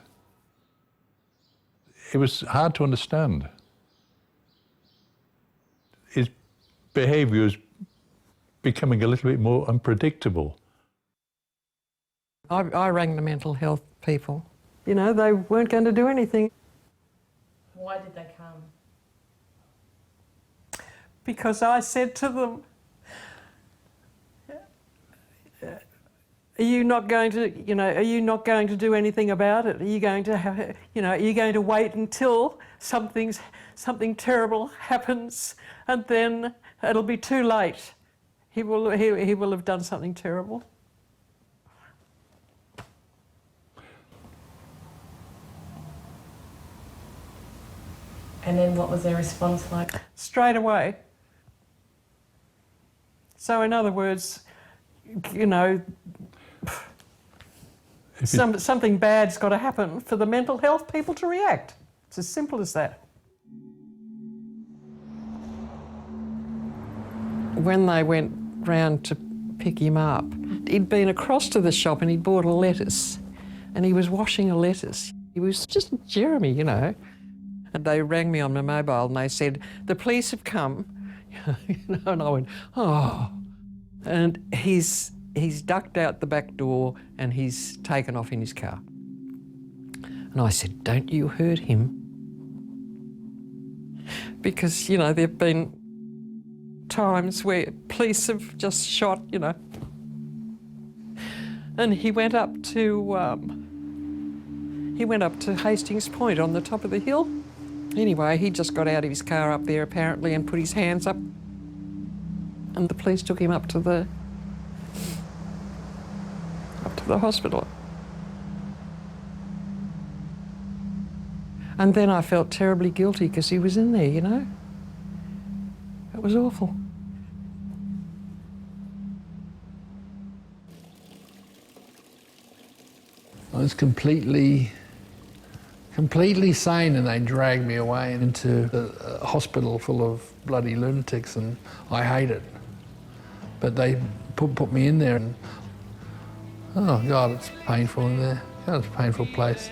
It was hard to understand. His behaviour was becoming a little bit more unpredictable. I rang the mental health people. You know, they weren't going to do anything. Why did they come? Because I said to them, are you not going to, are you not going to do anything about it? Are you going to have, are you going to wait until something terrible happens and then it'll be too late? He will have done something terrible. And then what was their response like? Straight away. So in other words, something bad's got to happen for the mental health people to react. It's as simple as that. When they went round to pick him up, he'd been across to the shop and he'd bought a lettuce and he was washing a lettuce. He was just Jeremy, And they rang me on my mobile and they said, the police have come, and I went, oh. And he's ducked out the back door and he's taken off in his car. And I said, don't you hurt him? Because, there've been times where police have just shot, And he went up to Hastings Point on the top of the hill. Anyway, he just got out of his car up there apparently and put his hands up. And the police took him up to the hospital. And then I felt terribly guilty because he was in there, It was awful. I was completely sane and they dragged me away into a hospital full of bloody lunatics and I hate it. But they put me in there and, oh God, it's painful in there. God, it's a painful place.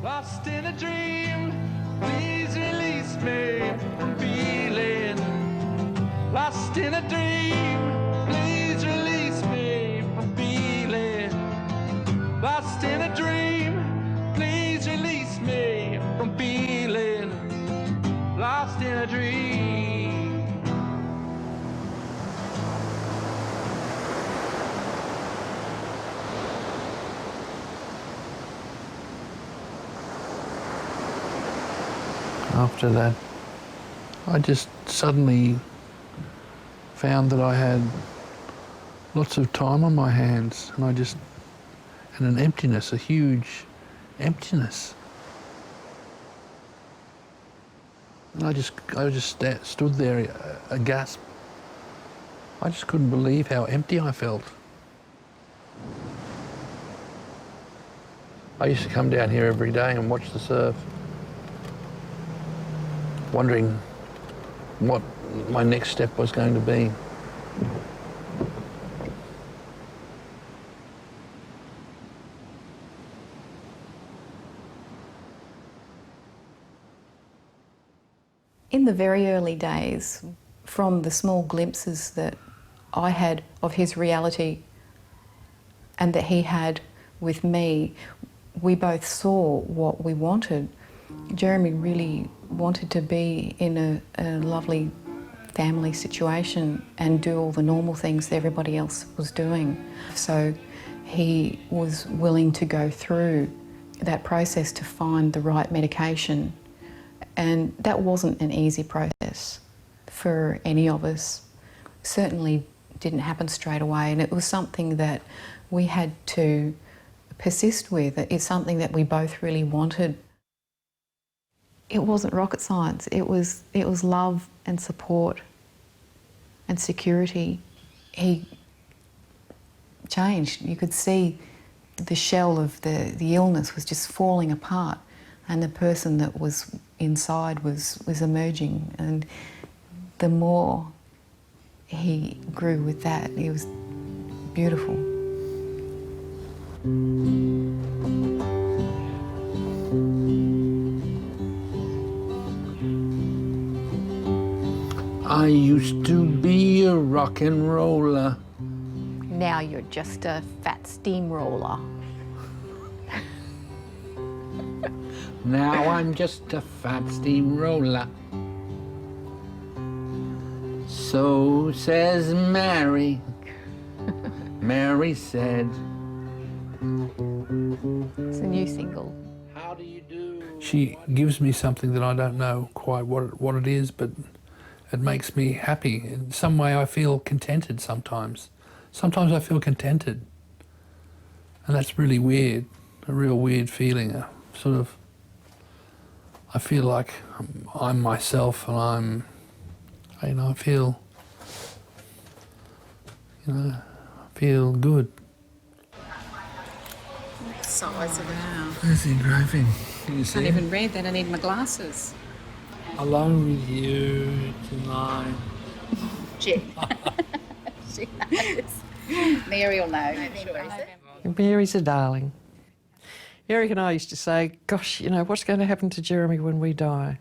Lost in a dream, please release me from feeling. Lost in a dream, please release me from feeling. Lost in a dream, please release me from feeling. Lost in a dream. After that, I just suddenly found that I had lots of time on my hands and and an emptiness, a huge emptiness. And I just stood there aghast. I just couldn't believe how empty I felt. I used to come down here every day and watch the surf, wondering what my next step was going to be. In the very early days, from the small glimpses that I had of his reality and that he had with me, we both saw what we wanted. Jeremy really wanted to be in a lovely family situation and do all the normal things that everybody else was doing. So he was willing to go through that process to find the right medication. And that wasn't an easy process for any of us. Certainly didn't happen straight away, and it was something that we had to persist with. It's something that we both really wanted. It wasn't rocket science. It was love and support and security. He changed. You could see the shell of the illness was just falling apart, and the person that was inside was emerging. And the more he grew with that, it was beautiful. I used to be a rock and roller. Now you're just a fat steamroller. Now I'm just a fat steamroller. So says Mary. Mary said. It's a new single. She gives me something that I don't know quite what it is, but it makes me happy. In some way I feel contented sometimes. Sometimes I feel contented. And that's really weird, a real weird feeling. I feel like I'm myself and I feel good. Size around. Where's the engraving? Can you I see can't it? even read that. I need my glasses. Alone with you tonight. Gee. She knows. Mary will know. Mary's a darling. Eric and I used to say, gosh, what's going to happen to Jeremy when we die?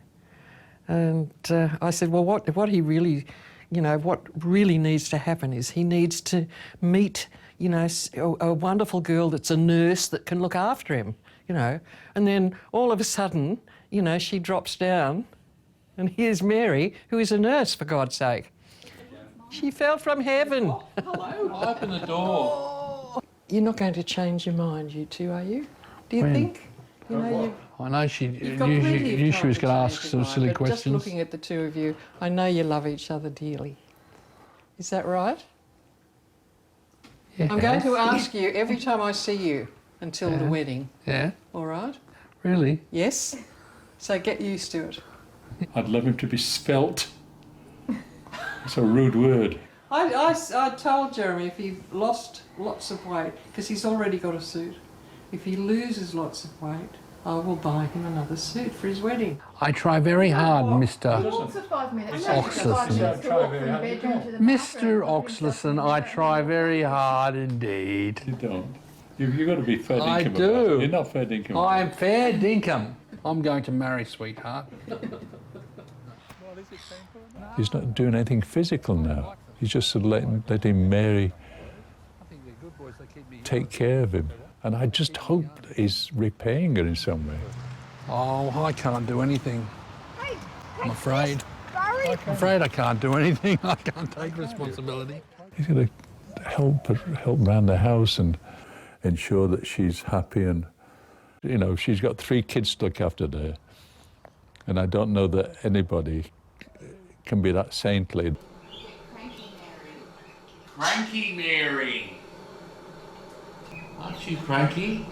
And I said, well, what he really, what really needs to happen is he needs to meet, a wonderful girl that's a nurse that can look after him, And then all of a sudden, she drops down and here's Mary, who is a nurse, for God's sake. She fell from heaven. Oh, hello. Open the door. You're not going to change your mind, you two, are you? Do you When? think? I know she You've got plenty of knew time she was to going to change ask your some mind, silly but questions. Just looking at the two of you, I know you love each other dearly. Is that right? Yes. I'm going to ask you every time I see you until the wedding. Yeah. All right? Really? Yes? So get used to it. I'd love him to be svelte. It's a rude word. I told Jeremy if he lost lots of weight, because he's already got a suit, if he loses lots of weight, I will buy him another suit for his wedding. I try very hard, Mr. Mr. Oxlison, I try very hard indeed. You don't. You've got to be fair dinkum I about do. it. You're not fair dinkum. I'm fair dinkum. I'm going to marry, sweetheart. He's not doing anything physical now. He's just sort of letting Mary take care of him. And I just hope he's repaying her in some way. Oh, I can't do anything. I'm afraid. I'm afraid I can't do anything. I can't take responsibility. He's got to help around the house and ensure that she's happy. And, she's got 3 kids to look after there. And I don't know that anybody can be that saintly. Cranky Mary. Aren't you cranky?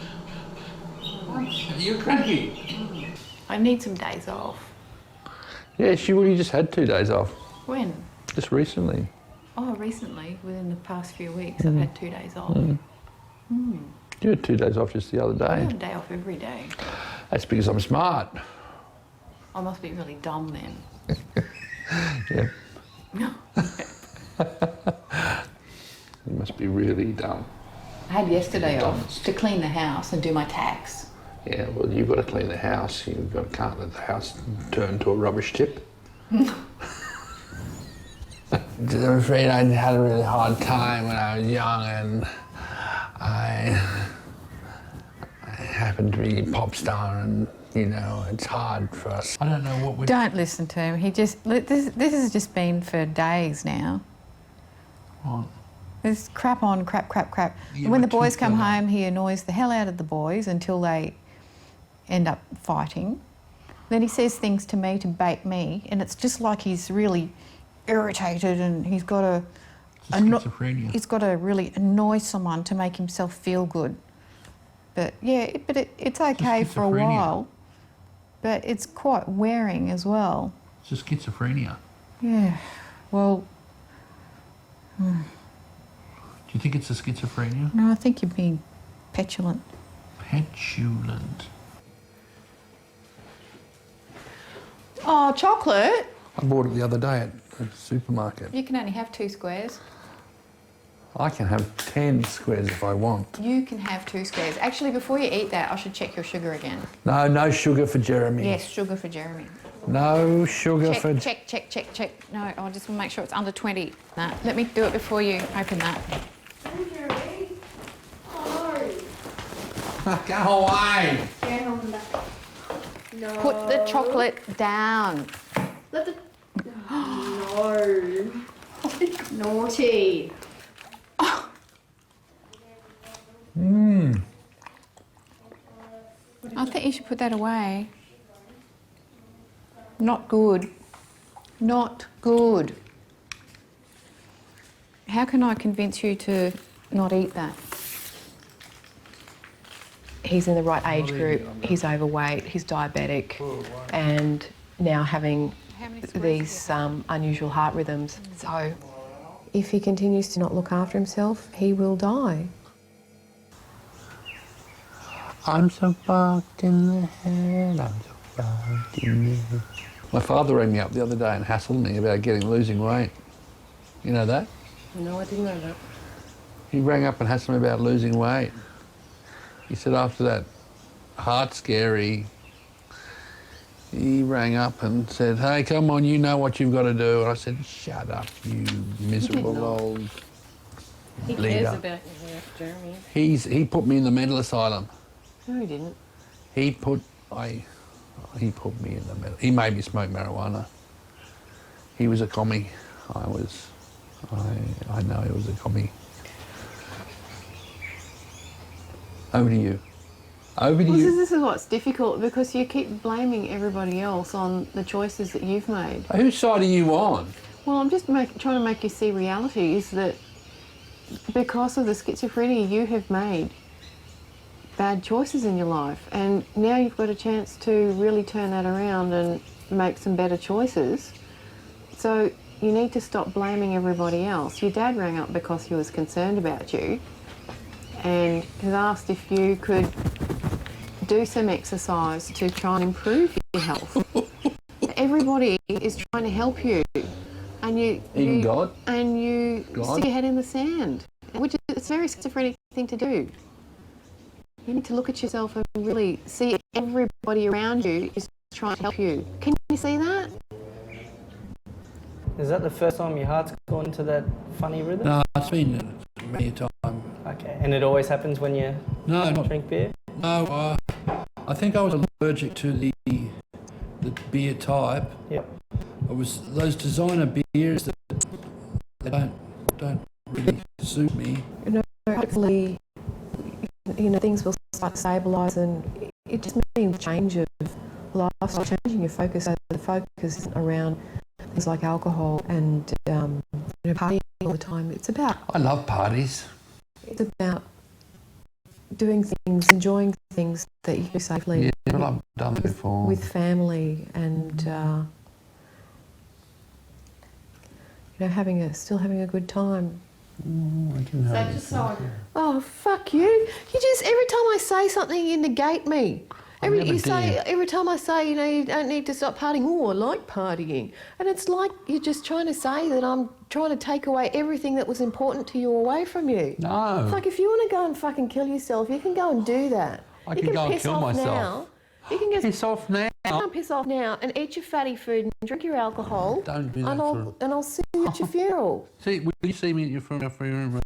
Are you cranky? I need some days off. Yeah, she really just had 2 days off. When? Just recently. Oh, recently, within the past few weeks, I've had 2 days off. You had 2 days off just the other I day. have a day off every day. That's because I'm smart. I must be really dumb then. Yeah. You must be really dumb. I had yesterday off to clean the house and do my tax. Yeah, well, you've got to clean the house. Can't let the house turn to a rubbish tip. I'm afraid I had a really hard time when I was young, and I happened to be a pop star, and it's hard for us. I don't know what we're... Don't listen to him. This has just been for days now. What? There's crap on crap. Yeah, And when the but boys come Twitter- home, he annoys the hell out of the boys until they end up fighting. Then he says things to me to bait me, and it's just like he's really irritated, and he's got to schizophrenia. he's got to really annoy someone to make himself feel good. But yeah, it's okay for a schizophrenia. while, but it's quite wearing as well. It's just schizophrenia. Yeah, well, Do you think it's a schizophrenia? no, I think you're being petulant. Petulant. Oh, chocolate? I bought it the other day at the supermarket. You can only have 2 squares. I can have 10 squares if I want. You can have 2 squares. Actually, before you eat that, I should check your sugar again. No sugar for Jeremy. Yes, sugar for Jeremy. No sugar for... Check. No, I just want to make sure it's under 20. No, let me do it before you open that. Go away! No. Put the chocolate down. Let the... No. Naughty. Mmm. I think you should put that away. Not good. Not good. How can I convince you to not eat that? He's in the right age group, he's overweight, he's diabetic, and now having these unusual heart rhythms. So if he continues to not look after himself, he will die. I'm so fucked in the head, I'm so fucked in the head. My father rang me up the other day and hassled me about losing weight. You know that? No, I didn't know that. He rang up and hassled me about losing weight. He said after that heart scare, he rang up and said, hey, come on, you know what you've got to do. And I said, shut up, you miserable old He leader. cares about you, Jeremy. He put me in the mental asylum. No, he didn't. He put me in the mental. He made me smoke marijuana. He was a commie. I know he was a commie. Over to you. Over to you. This is what's difficult, because you keep blaming everybody else on the choices that you've made. Whose side are you on? Well, I'm just trying to make you see reality is that because of the schizophrenia, you have made bad choices in your life, and now you've got a chance to really turn that around and make some better choices. So you need to stop blaming everybody else. Your dad rang up because he was concerned about you and has asked if you could do some exercise to try and improve your health. Everybody is trying to help you, and Even God? And you God? stick your head in the sand, which is a very schizophrenic thing to do. You need to look at yourself and really see everybody around you is trying to help you. Can you see that? Is that the first time your heart's gone into that funny rhythm? No, it's been many a time. Okay, and it always happens when you drink beer? No, I think I was allergic to the beer type. Yep. It was those designer beers that they don't really suit me. Hopefully, things will start to stabilise, and it just means change of lifestyle, changing your focus. So the focus isn't around things like alcohol and partying all the time. It's about... I love parties. It's about doing things, enjoying things that you do safely. Yeah, but I've done it before. With family and still having a good time. I didn't have it. Oh, fuck you. You just, every time I say something, you negate me. Every time I say, you don't need to stop partying. Oh, I like partying. And it's like you're just trying to say that I'm trying to take away everything that was important to you away from you. No. It's like, if you want to go and fucking kill yourself, you can go and do that. I can go and kill myself. Now. You can just piss off now. Piss off now and eat your fatty food and drink your alcohol. Don't do that. And I'll see you at your funeral. See, will you see me at your funeral?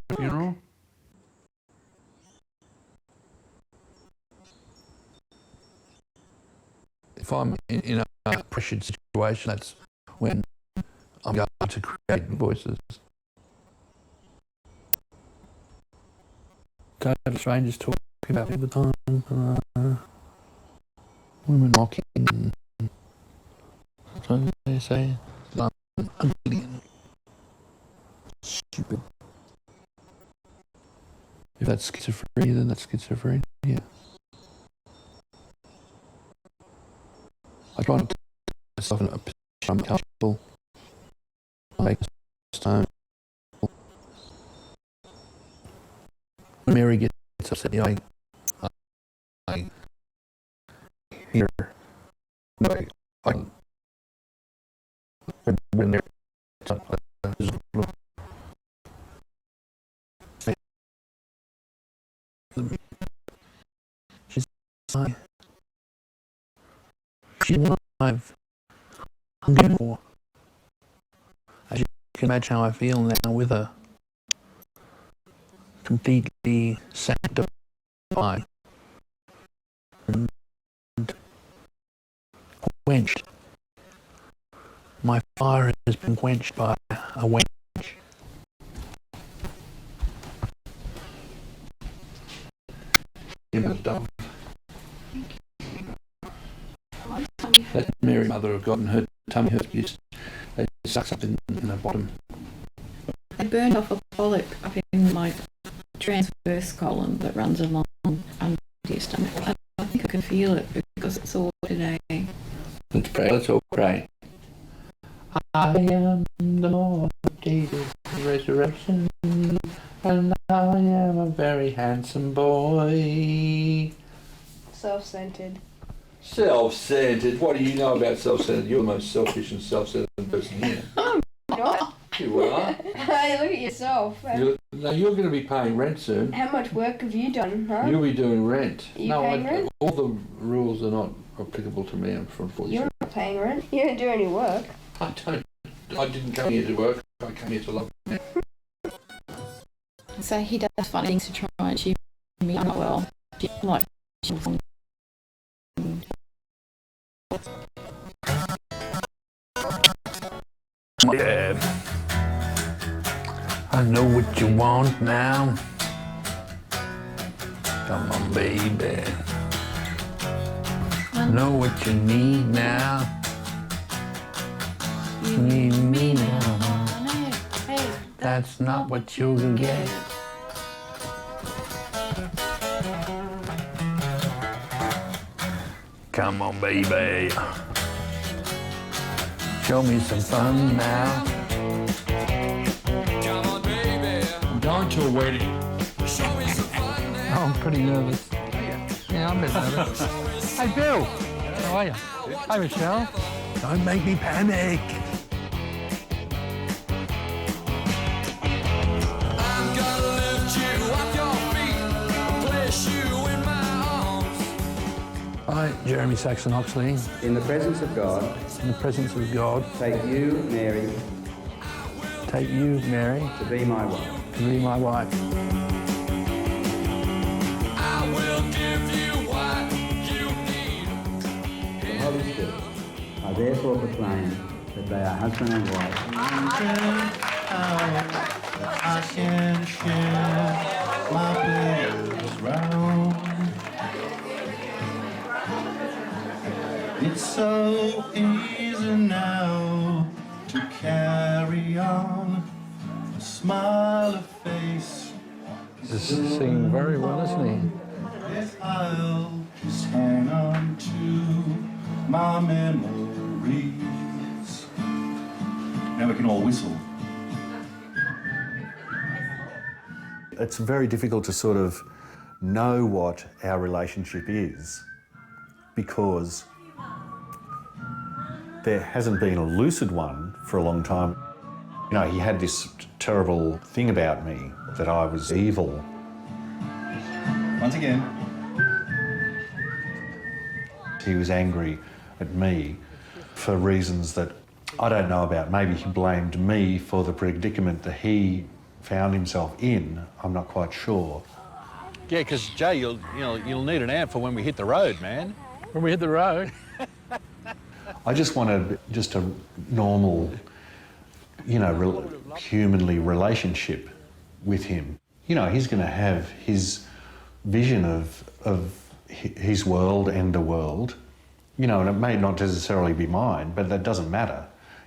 If I'm in a pressured situation, that's when I'm going to create voices. Go to strangers talking about me all the time. Women mocking. So they say I'm ugly and stupid. If that's schizophrenia, then that's schizophrenia. I try not to put myself in a position I'm comfortable. I make a stone. When Mary gets upset, I hear her. When Mary gets upset, she's alive. She's alive. I'm beautiful. As you can imagine how I feel now with her. Completely sanctified. quenched. My fire has been quenched by a wench. Dove. That's Mary, Mother of God, and her tummy hurt. They suck something in the bottom. They burned off a polyp up in my transverse colon that runs along under your stomach. I think I can feel it because it's all today. Let's pray. Let's all pray. I am the Lord Jesus, the resurrection, and I am a very handsome boy. Self-centered. Self-centered? What do you know about self-centered? You're the most selfish and self-centered person here. Not. You are. Hey, look at yourself. You're going to be paying rent soon. How much work have you done, huh? You'll be doing rent. Are you paying rent? All the rules are not applicable to me, unfortunately. You're not paying rent. You don't do any work. I didn't come here to work. I came here to love. So he does funny things to try and cheer me up. Well, like. Yeah. I know what you want now. Come on, baby. I know what you need now. You need me now. That's not what you can get. Come on, baby. Show me some fun now. Come on, baby. I'm going to a wedding. Show me some fun now. Oh, I'm pretty nervous. Yeah, I'm a bit nervous. Hey, Bill. How are you? Hi, Michelle. Don't make me panic. I'm gonna lift you off your feet, place you in my arms. I, Jeremy Saxon Oxley. In the presence of God. In the presence of God. Take you, Mary. Take you, Mary. To be my wife. To be my wife. I will give you what you need. The Holy Spirit. I therefore proclaim that they are husband and wife. I can share my players round. It's so easy now to carry on, a smile, a face. He's singing very well, isn't he? Yes, I'll just hang on to my memories. Now we can all whistle. It's very difficult to sort of know what our relationship is because there hasn't been a lucid one for a long time. You know, he had this terrible thing about me, that I was evil. Once again. He was angry at me for reasons that I don't know about. Maybe he blamed me for the predicament that he found himself in. I'm not quite sure. Yeah, because Jay, you'll need an amp for when we hit the road, man. When we hit the road. I just wanted just a normal, you know, humanly relationship with him. You know, he's going to have his vision of his world and the world, you know, and it may not necessarily be mine, but that doesn't matter.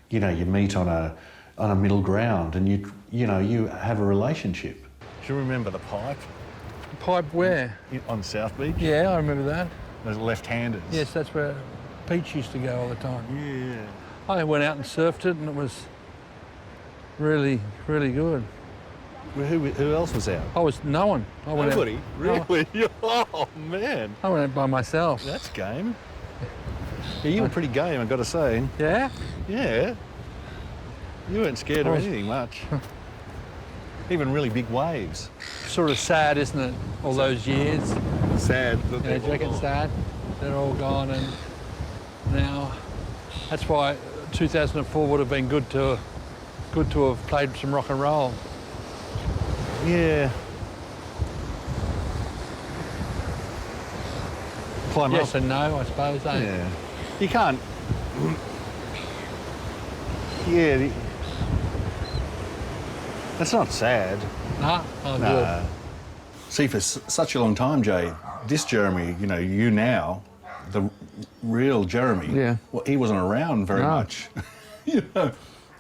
You know, you meet on a middle ground and you know, you have a relationship. Do you remember the pipe? Pipe where? On South Beach? Yeah, I remember that. Those left-handers. Yes, that's where Peach used to go all the time. Yeah. I went out and surfed it and it was really, really good. Well, who else was out? No one. I went Nobody? Out, really? Oh, man. I went out by myself. That's game. Yeah, you were pretty game, I've got to say. Yeah? Yeah. You weren't scared of anything much. Even really big waves. Sort of sad, isn't it? All those years. Sad. Yeah, do you reckon sad? They're all gone and now that's why 2004 would have been good to have played some rock and roll. Yeah. Climb yes up. and no, I suppose, eh? Yeah. You can't Yeah, that's not sad. No? Oh, good. See, for such a long time, Jay, this Jeremy, you know, you now, the real Jeremy, Yeah. well, he wasn't around very much. You know,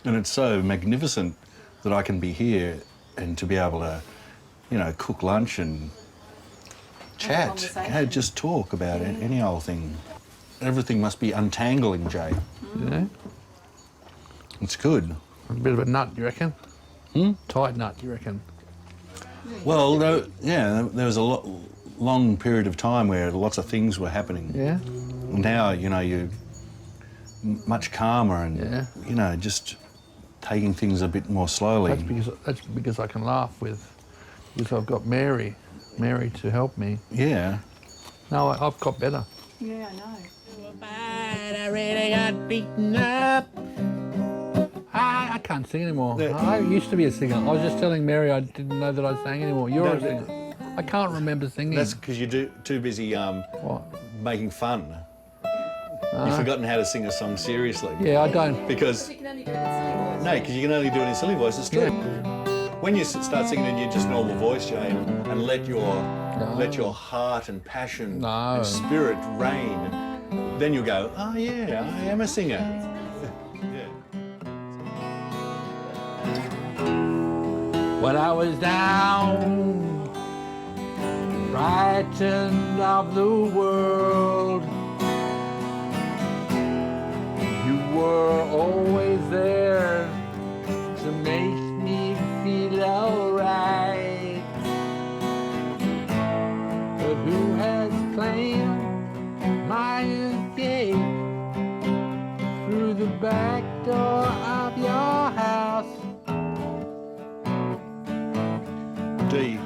and it's so magnificent that I can be here and to be able to, you know, cook lunch and chat, just talk about it, any old thing. Everything must be untangling, Jay. Yeah. It's good. A bit of a nut, you reckon? Tight nut, you reckon? Well, there was a long period of time where lots of things were happening. Yeah. Now, you know, you're much calmer and, you know, just taking things a bit more slowly. That's because I can laugh because I've got Mary to help me. Yeah. No, I've got better. Yeah, I know. I really got beaten up. I can't sing anymore. I used to be a singer. I was just telling Mary I didn't know that I sang anymore. You're a singer. I can't remember singing. That's because you're too busy making fun. You've forgotten how to sing a song seriously. Yeah, I don't. Because you can only do it in silly voice. No, because you can only do it in silly voice. It's true. Yeah. When you start singing in your just normal voice, Jay, and let your heart and passion and spirit reign, then you'll go, oh yeah, I am a singer. When I was down, frightened of the world, you were always there to make me feel alright. But who has claimed my escape through the back door of your house? D.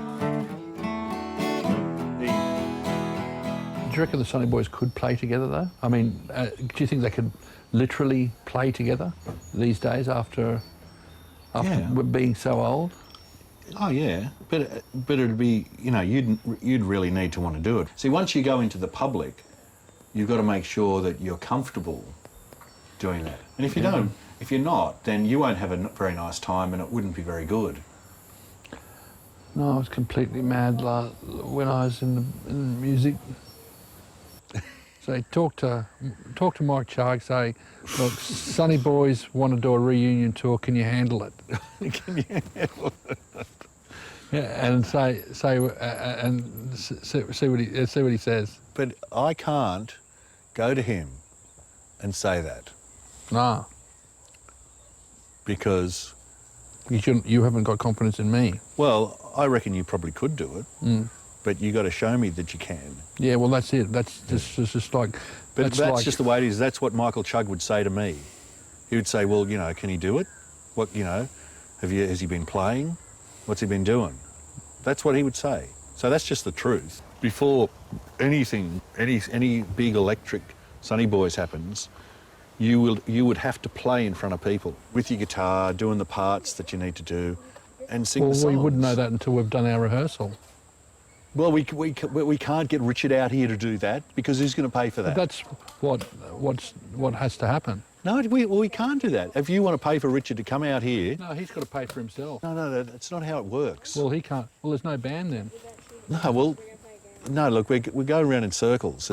Do you reckon the Sunnyboys could play together, though? I mean, do you think they could literally play together these days after being so old? Oh yeah, but it'd be, you know, you'd really need to want to do it. See, once you go into the public, you've got to make sure that you're comfortable doing that. And if you don't, if you're not, then you won't have a very nice time, and it wouldn't be very good. No, I was completely mad when I was in the music. So talk to Mike Charg, say, look, Sunnyboys want to do a reunion tour, can you handle it? Can you handle it? Yeah, and see what he says. But I can't go to him and say that. No. Because you haven't got confidence in me. Well, I reckon you probably could do it, but you got to show me that you can. Yeah, well, that's it. That's just like. But that's just the way it is. That's what Michael Chugg would say to me. He would say, "Well, you know, can he do it? What, you know, has he been playing? What's he been doing?" That's what he would say. So that's just the truth. Before anything, any big electric Sunnyboys happens, you would have to play in front of people with your guitar, doing the parts that you need to do, and sing the songs. Well, we wouldn't know that until we've done our rehearsal. Well, we can't get Richard out here to do that because who's going to pay for that? But that's what has to happen. No, we can't do that. If you want to pay for Richard to come out here... No, he's got to pay for himself. No, that's not how it works. Well, he can't. Well, there's no band then. No, well, no, look, we go around in circles.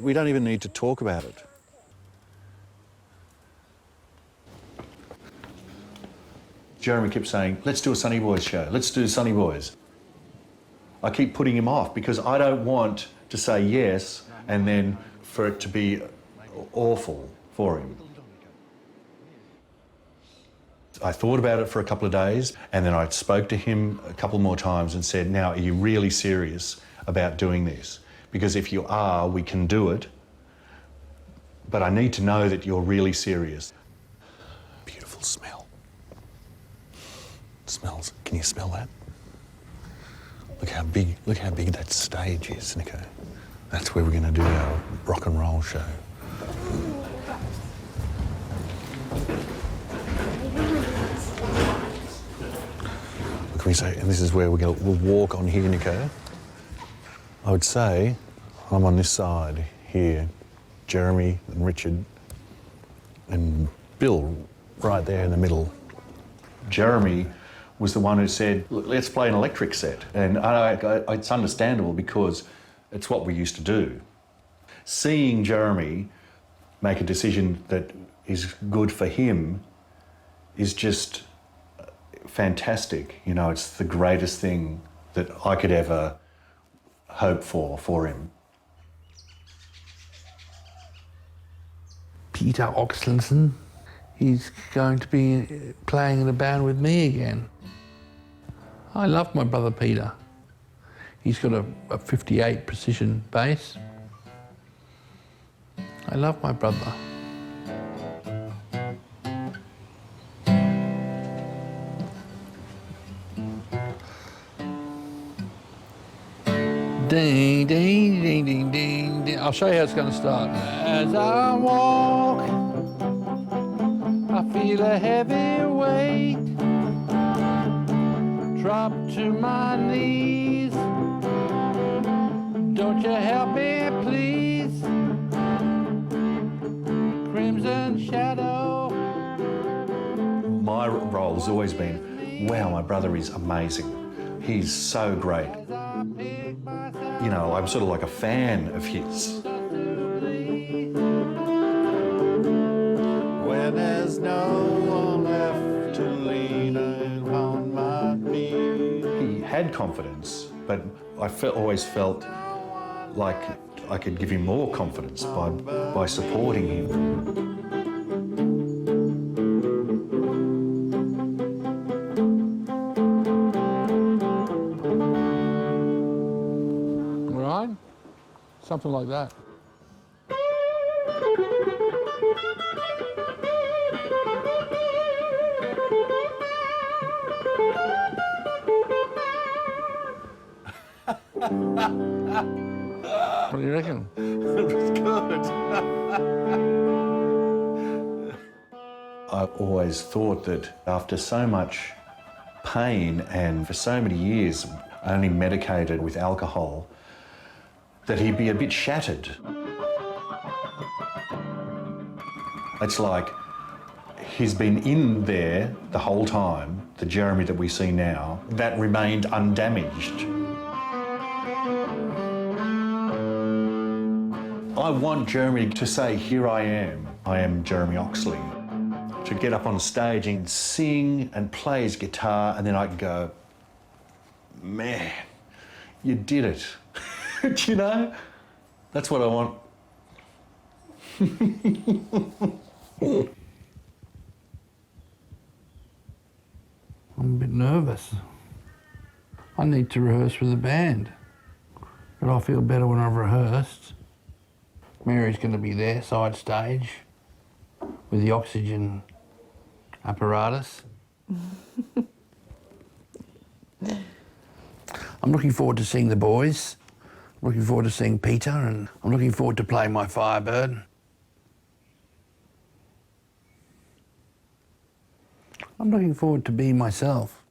We don't even need to talk about it. Jeremy kept saying, let's do a Sunnyboys show. Let's do Sunnyboys. I keep putting him off because I don't want to say yes and then for it to be awful for him. I thought about it for a couple of days and then I spoke to him a couple more times and said, now, are you really serious about doing this? Because if you are, we can do it, but I need to know that you're really serious. Beautiful smell. It smells, can you smell that? Look how big that stage is, Nico. That's where we're going to do our rock and roll show. Look, we say, and this is where we'll walk on here, Nico. I would say I'm on this side here, Jeremy and Richard and Bill right there in the middle. Jeremy was the one who said, "Look, let's play an electric set." And it's understandable because it's what we used to do. Seeing Jeremy make a decision that is good for him is just fantastic. You know, it's the greatest thing that I could ever hope for him. Peter Oxlinson, he's going to be playing in a band with me again. I love my brother Peter. He's got a 58 precision bass. I love my brother. Ding, ding, ding, ding, ding, ding. I'll show you how it's going to start. As I walk, I feel a heavy weight drop to my knees. Don't you help me, please? Crimson shadow. My role has always been, wow, my brother is amazing. He's so great. You know, I'm sort of like a fan of his. When there's no one left to lean upon my knee. He had confidence, but I always felt like I could give him more confidence by supporting him. Right? Something like that. What do you reckon? It was good. I always thought that after so much pain and for so many years only medicated with alcohol, that he'd be a bit shattered. It's like he's been in there the whole time, the Jeremy that we see now, that remained undamaged. I want Jeremy to say, here I am Jeremy Oxley. To get up on stage and sing and play his guitar, and then I can go, man, you did it. Do you know? That's what I want. I'm a bit nervous. I need to rehearse with the band, but I'll feel better when I've rehearsed. Mary's going to be there, side stage, with the oxygen apparatus. I'm looking forward to seeing the boys. I'm looking forward to seeing Peter, and I'm looking forward to playing my Firebird. I'm looking forward to being myself.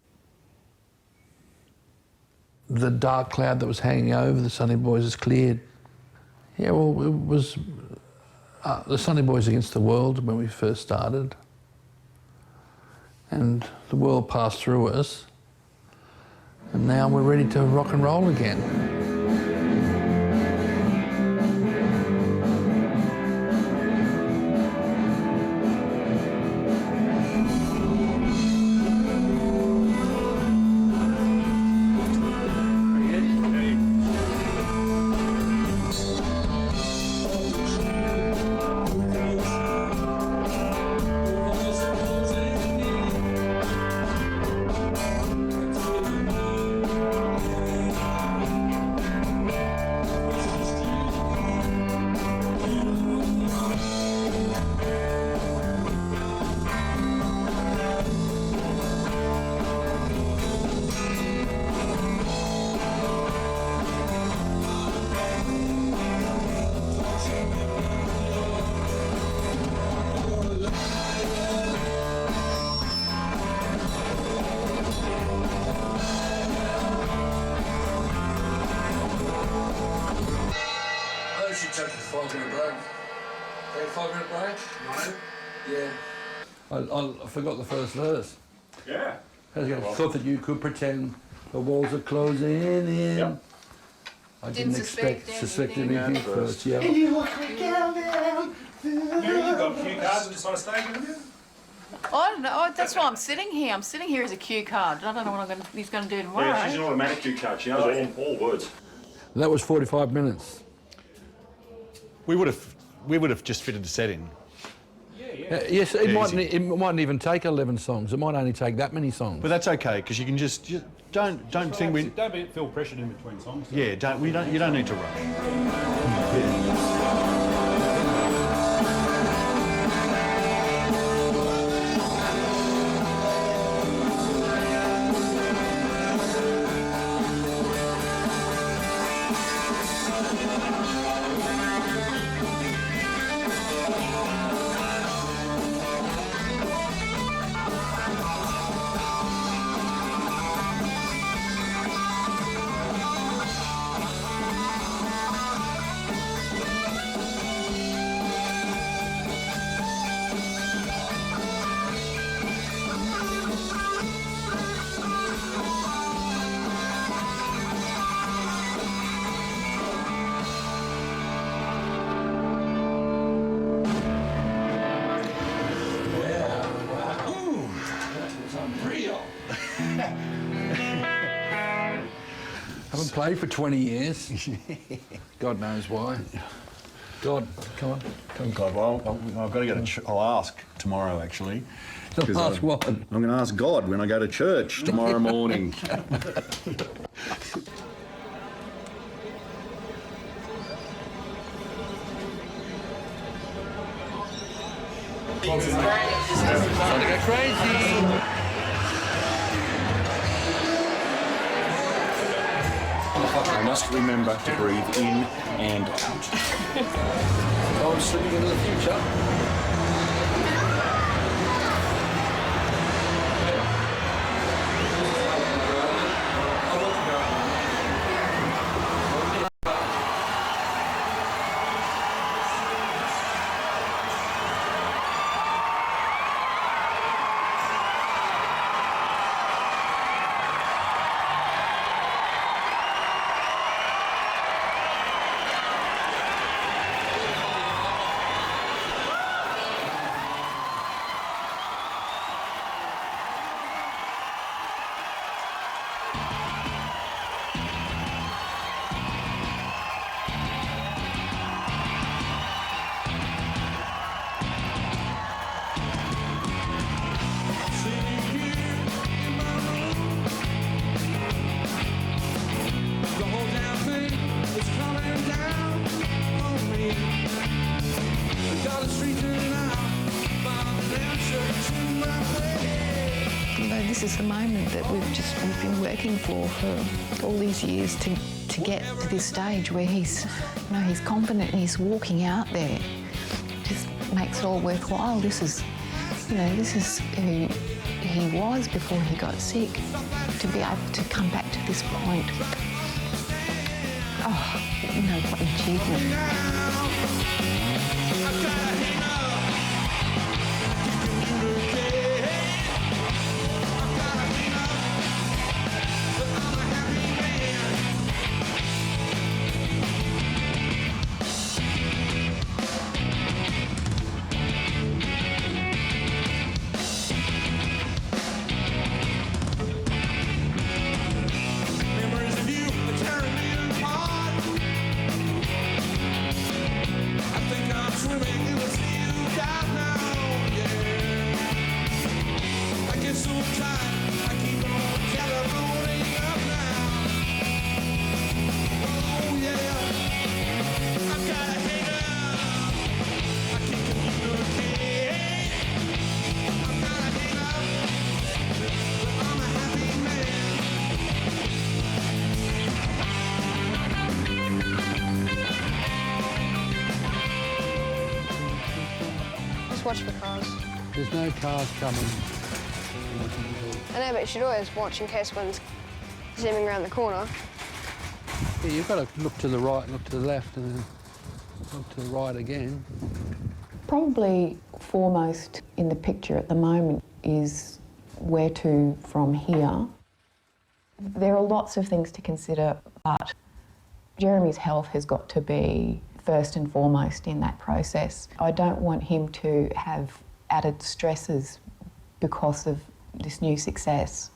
The dark cloud that was hanging over the Sunnyboys has cleared. Yeah, well, it was the Sunnyboys against the world when we first started. And the world passed through us. And now we're ready to rock and roll again. Take a 5-minute break. Take a 5-minute break? No. Yeah. I forgot the first verse. Yeah. Thought that you could pretend the walls are closing in. Yep. I didn't expect anything first. Yeah. You look me down. You've got cue cards at this sort of stage, haven't you? I don't know. That's why I'm sitting here. I'm sitting here as a cue card. I don't know what he's going to do tomorrow. Yeah, she's an automatic cue card. She knows all words. That was 45 minutes. We would have just fitted the set in. Yes, it mightn't even take 11 songs. It might only take that many songs. But that's okay because you can just don't think we Don't feel pressured in between songs. yeah you don't need to rush. Haven't played for 20 years. God knows why. God, come on. God, well, I've got to go to I'll ask tomorrow, actually. Ask what? I'm going to ask God when I go to church tomorrow morning. Starting to go crazy. I must remember to breathe in and out. I'm slipping into the future. This is the moment that we've been working for all these years to get to this stage where he's confident and he's walking out there. Just makes it all worthwhile. This is who he was before he got sick. To be able to come back to this point, what an achievement. Watch for cars. There's no cars coming. I know, but you should always watch in case one's zooming around the corner. Yeah, you've got to look to the right, look to the left, and then look to the right again. Probably foremost in the picture at the moment is where to from here. There are lots of things to consider, but Jeremy's health has got to be first and foremost in that process. I don't want him to have added stresses because of this new success.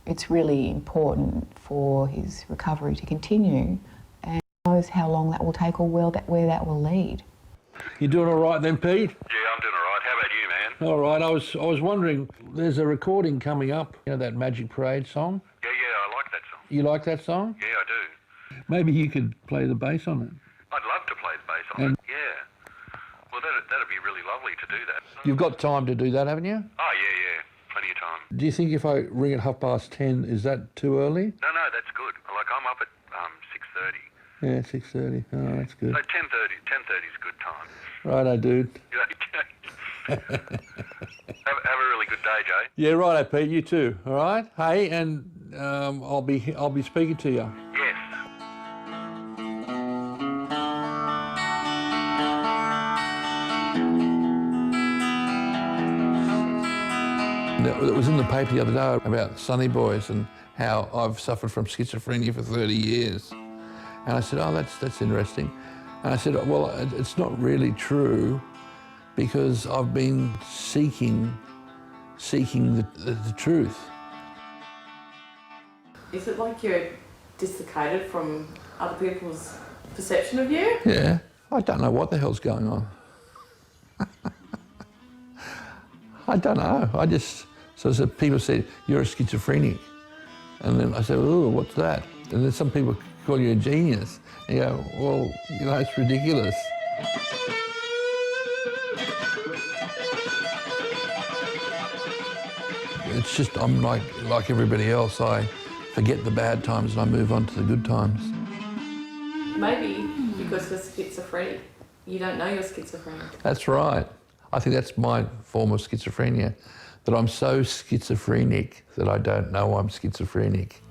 It's really important for his recovery to continue, and who knows how long that will take or where that will lead. You doing all right then, Pete? Yeah, I'm doing all right. How about you, man? All right. I was wondering, there's a recording coming up, you know, that Magic Parade song? Yeah, I like that song. You like that song? Yeah, I do. Maybe you could play the bass on it. I'd love to play the bass on it. Yeah. Well, that'd be really lovely to do that. You've got time to do that, haven't you? Oh, yeah. Plenty of time. Do you think if I ring at 10:30, is that too early? No, that's good. Like, I'm up at 6:30. Yeah, 6:30. Oh, that's good. So 10:30 is good time. Righto, dude. have a really good day, Jay. Yeah, righto, Pete. You too. All right. Hey, and I'll be speaking to you. Yes. It was in the paper the other day about Sunnyboys and how I've suffered from schizophrenia for 30 years. And I said, oh, that's interesting. And I said, well, it's not really true because I've been seeking the truth. Is it like you're dislocated from other people's perception of you? Yeah. I don't know what the hell's going on. I don't know. So people said, you're a schizophrenic. And then I said, oh, what's that? And then some people call you a genius. And you go, well, you know, it's ridiculous. It's just, I'm like everybody else. I forget the bad times and I move on to the good times. Maybe because you're schizophrenic, you don't know you're schizophrenic. That's right. I think that's my form of schizophrenia, that I'm so schizophrenic that I don't know I'm schizophrenic.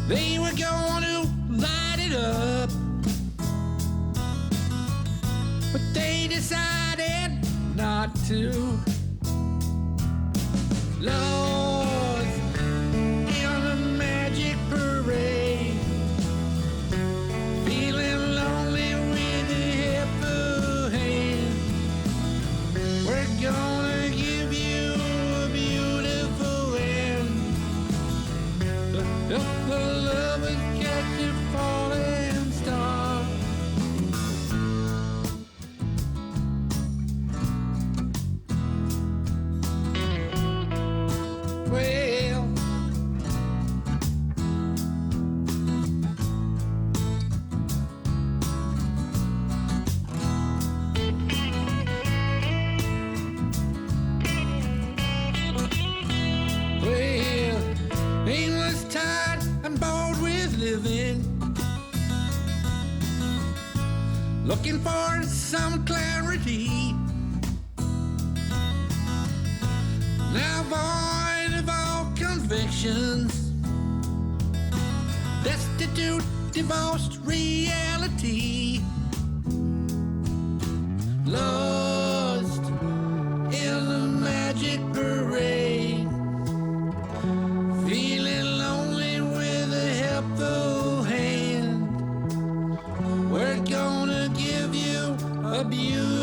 They were going to light it up, but they decided not to. Lost in the magic parade, feeling lonely with a helpful hand. We're gonna give you a beautiful end. Help the lovers catch a falling star. Well, aimless, tired, and bored with living, looking for some clarity. Now void of all convictions, destitute, divorced reality, lost in the magic parade, feeling lonely with a helpful hand. We're gonna give you a beautiful